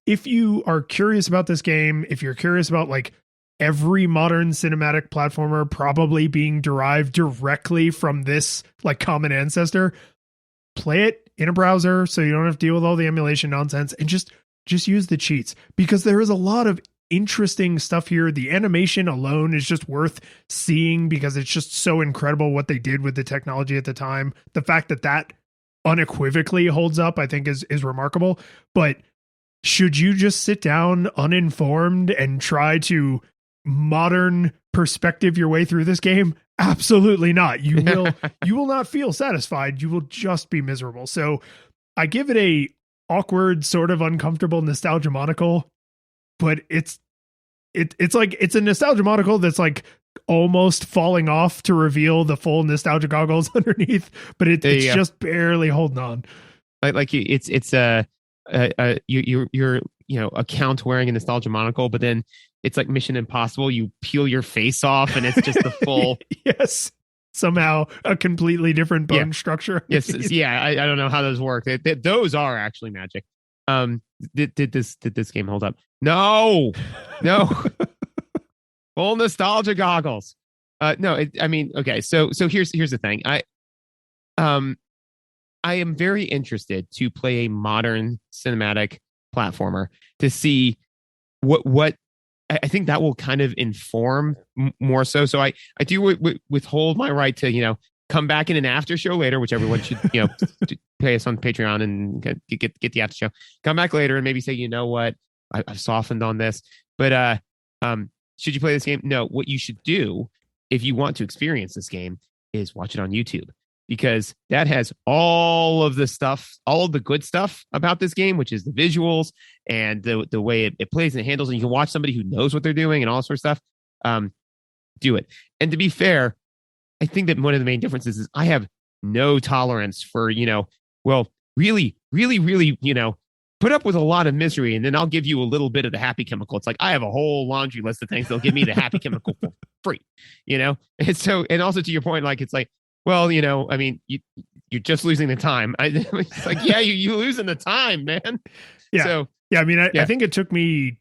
if you are curious about this game, if you're curious about like every modern cinematic platformer probably being derived directly from this like common ancestor, play it in a browser so you don't have to deal with all the emulation nonsense, and just use the cheats, because there is a lot of interesting stuff here. The animation alone is just worth seeing because it's just so incredible what they did with the technology at the time. The fact that that unequivocally holds up, I think is remarkable. But should you just sit down uninformed and try to modern perspective your way through this game? Absolutely not. You will not feel satisfied. You will just be miserable. So I give it a awkward, sort of uncomfortable nostalgia monocle, but it's like, it's a nostalgia monocle that's like almost falling off to reveal the full nostalgia goggles underneath, but it's just barely holding on. Like it's you're a count wearing a nostalgia monocle, but then it's like Mission Impossible. You peel your face off, and it's just the full. Yes, somehow a completely different bone structure. Yes, yeah. I don't know how those work. Those are actually magic. Did this game hold up? No. Full nostalgia goggles. No. I mean, okay. So here's the thing. I am very interested to play a modern cinematic platformer to see what I think that will kind of inform more so. So I do withhold my right to, come back in an after show later, which everyone should, pay us on Patreon and get the after show. Come back later and maybe say, you know what, I've softened on this. But should you play this game? No. What you should do if you want to experience this game is watch it on YouTube, because that has all of the stuff, all of the good stuff about this game, which is the visuals and the way it plays and handles. And you can watch somebody who knows what they're doing and all sorts of stuff. Do it. And to be fair, I think that one of the main differences is I have no tolerance for, really, really, really, put up with a lot of misery, and then I'll give you a little bit of the happy chemical. It's like I have a whole laundry list of things that'll give me the happy chemical for free, And so, and also to your point, like it's like, well, I mean, you're just losing the time. It's like, yeah, you losing the time, man. Yeah. So, yeah. I mean, I think it took me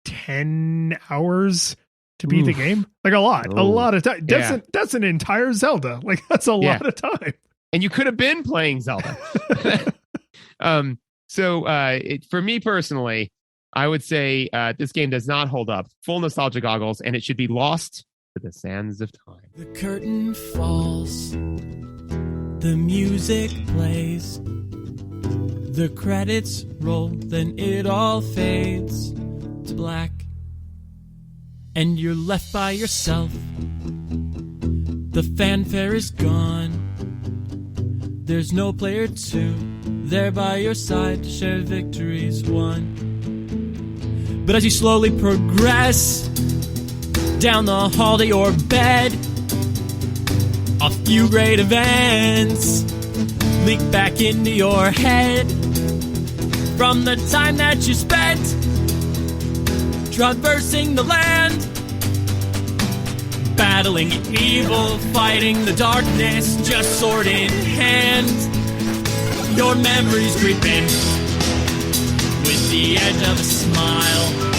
10 hours to beat the game. Like a lot of time. That's an entire Zelda. Like that's a lot of time. And you could have been playing Zelda. So for me personally, I would say this game does not hold up. Full nostalgia goggles, and it should be lost to the sands of time. The curtain falls, the music plays, the credits roll, then it all fades to black, and you're left by yourself. The fanfare is gone, there's no player two there by your side to share victories won. But as you slowly progress down the hall to your bed, a few great events leak back into your head from the time that you spent traversing the land, battling evil, fighting the darkness, just sword in hand. Your memories creep in with the edge of a smile.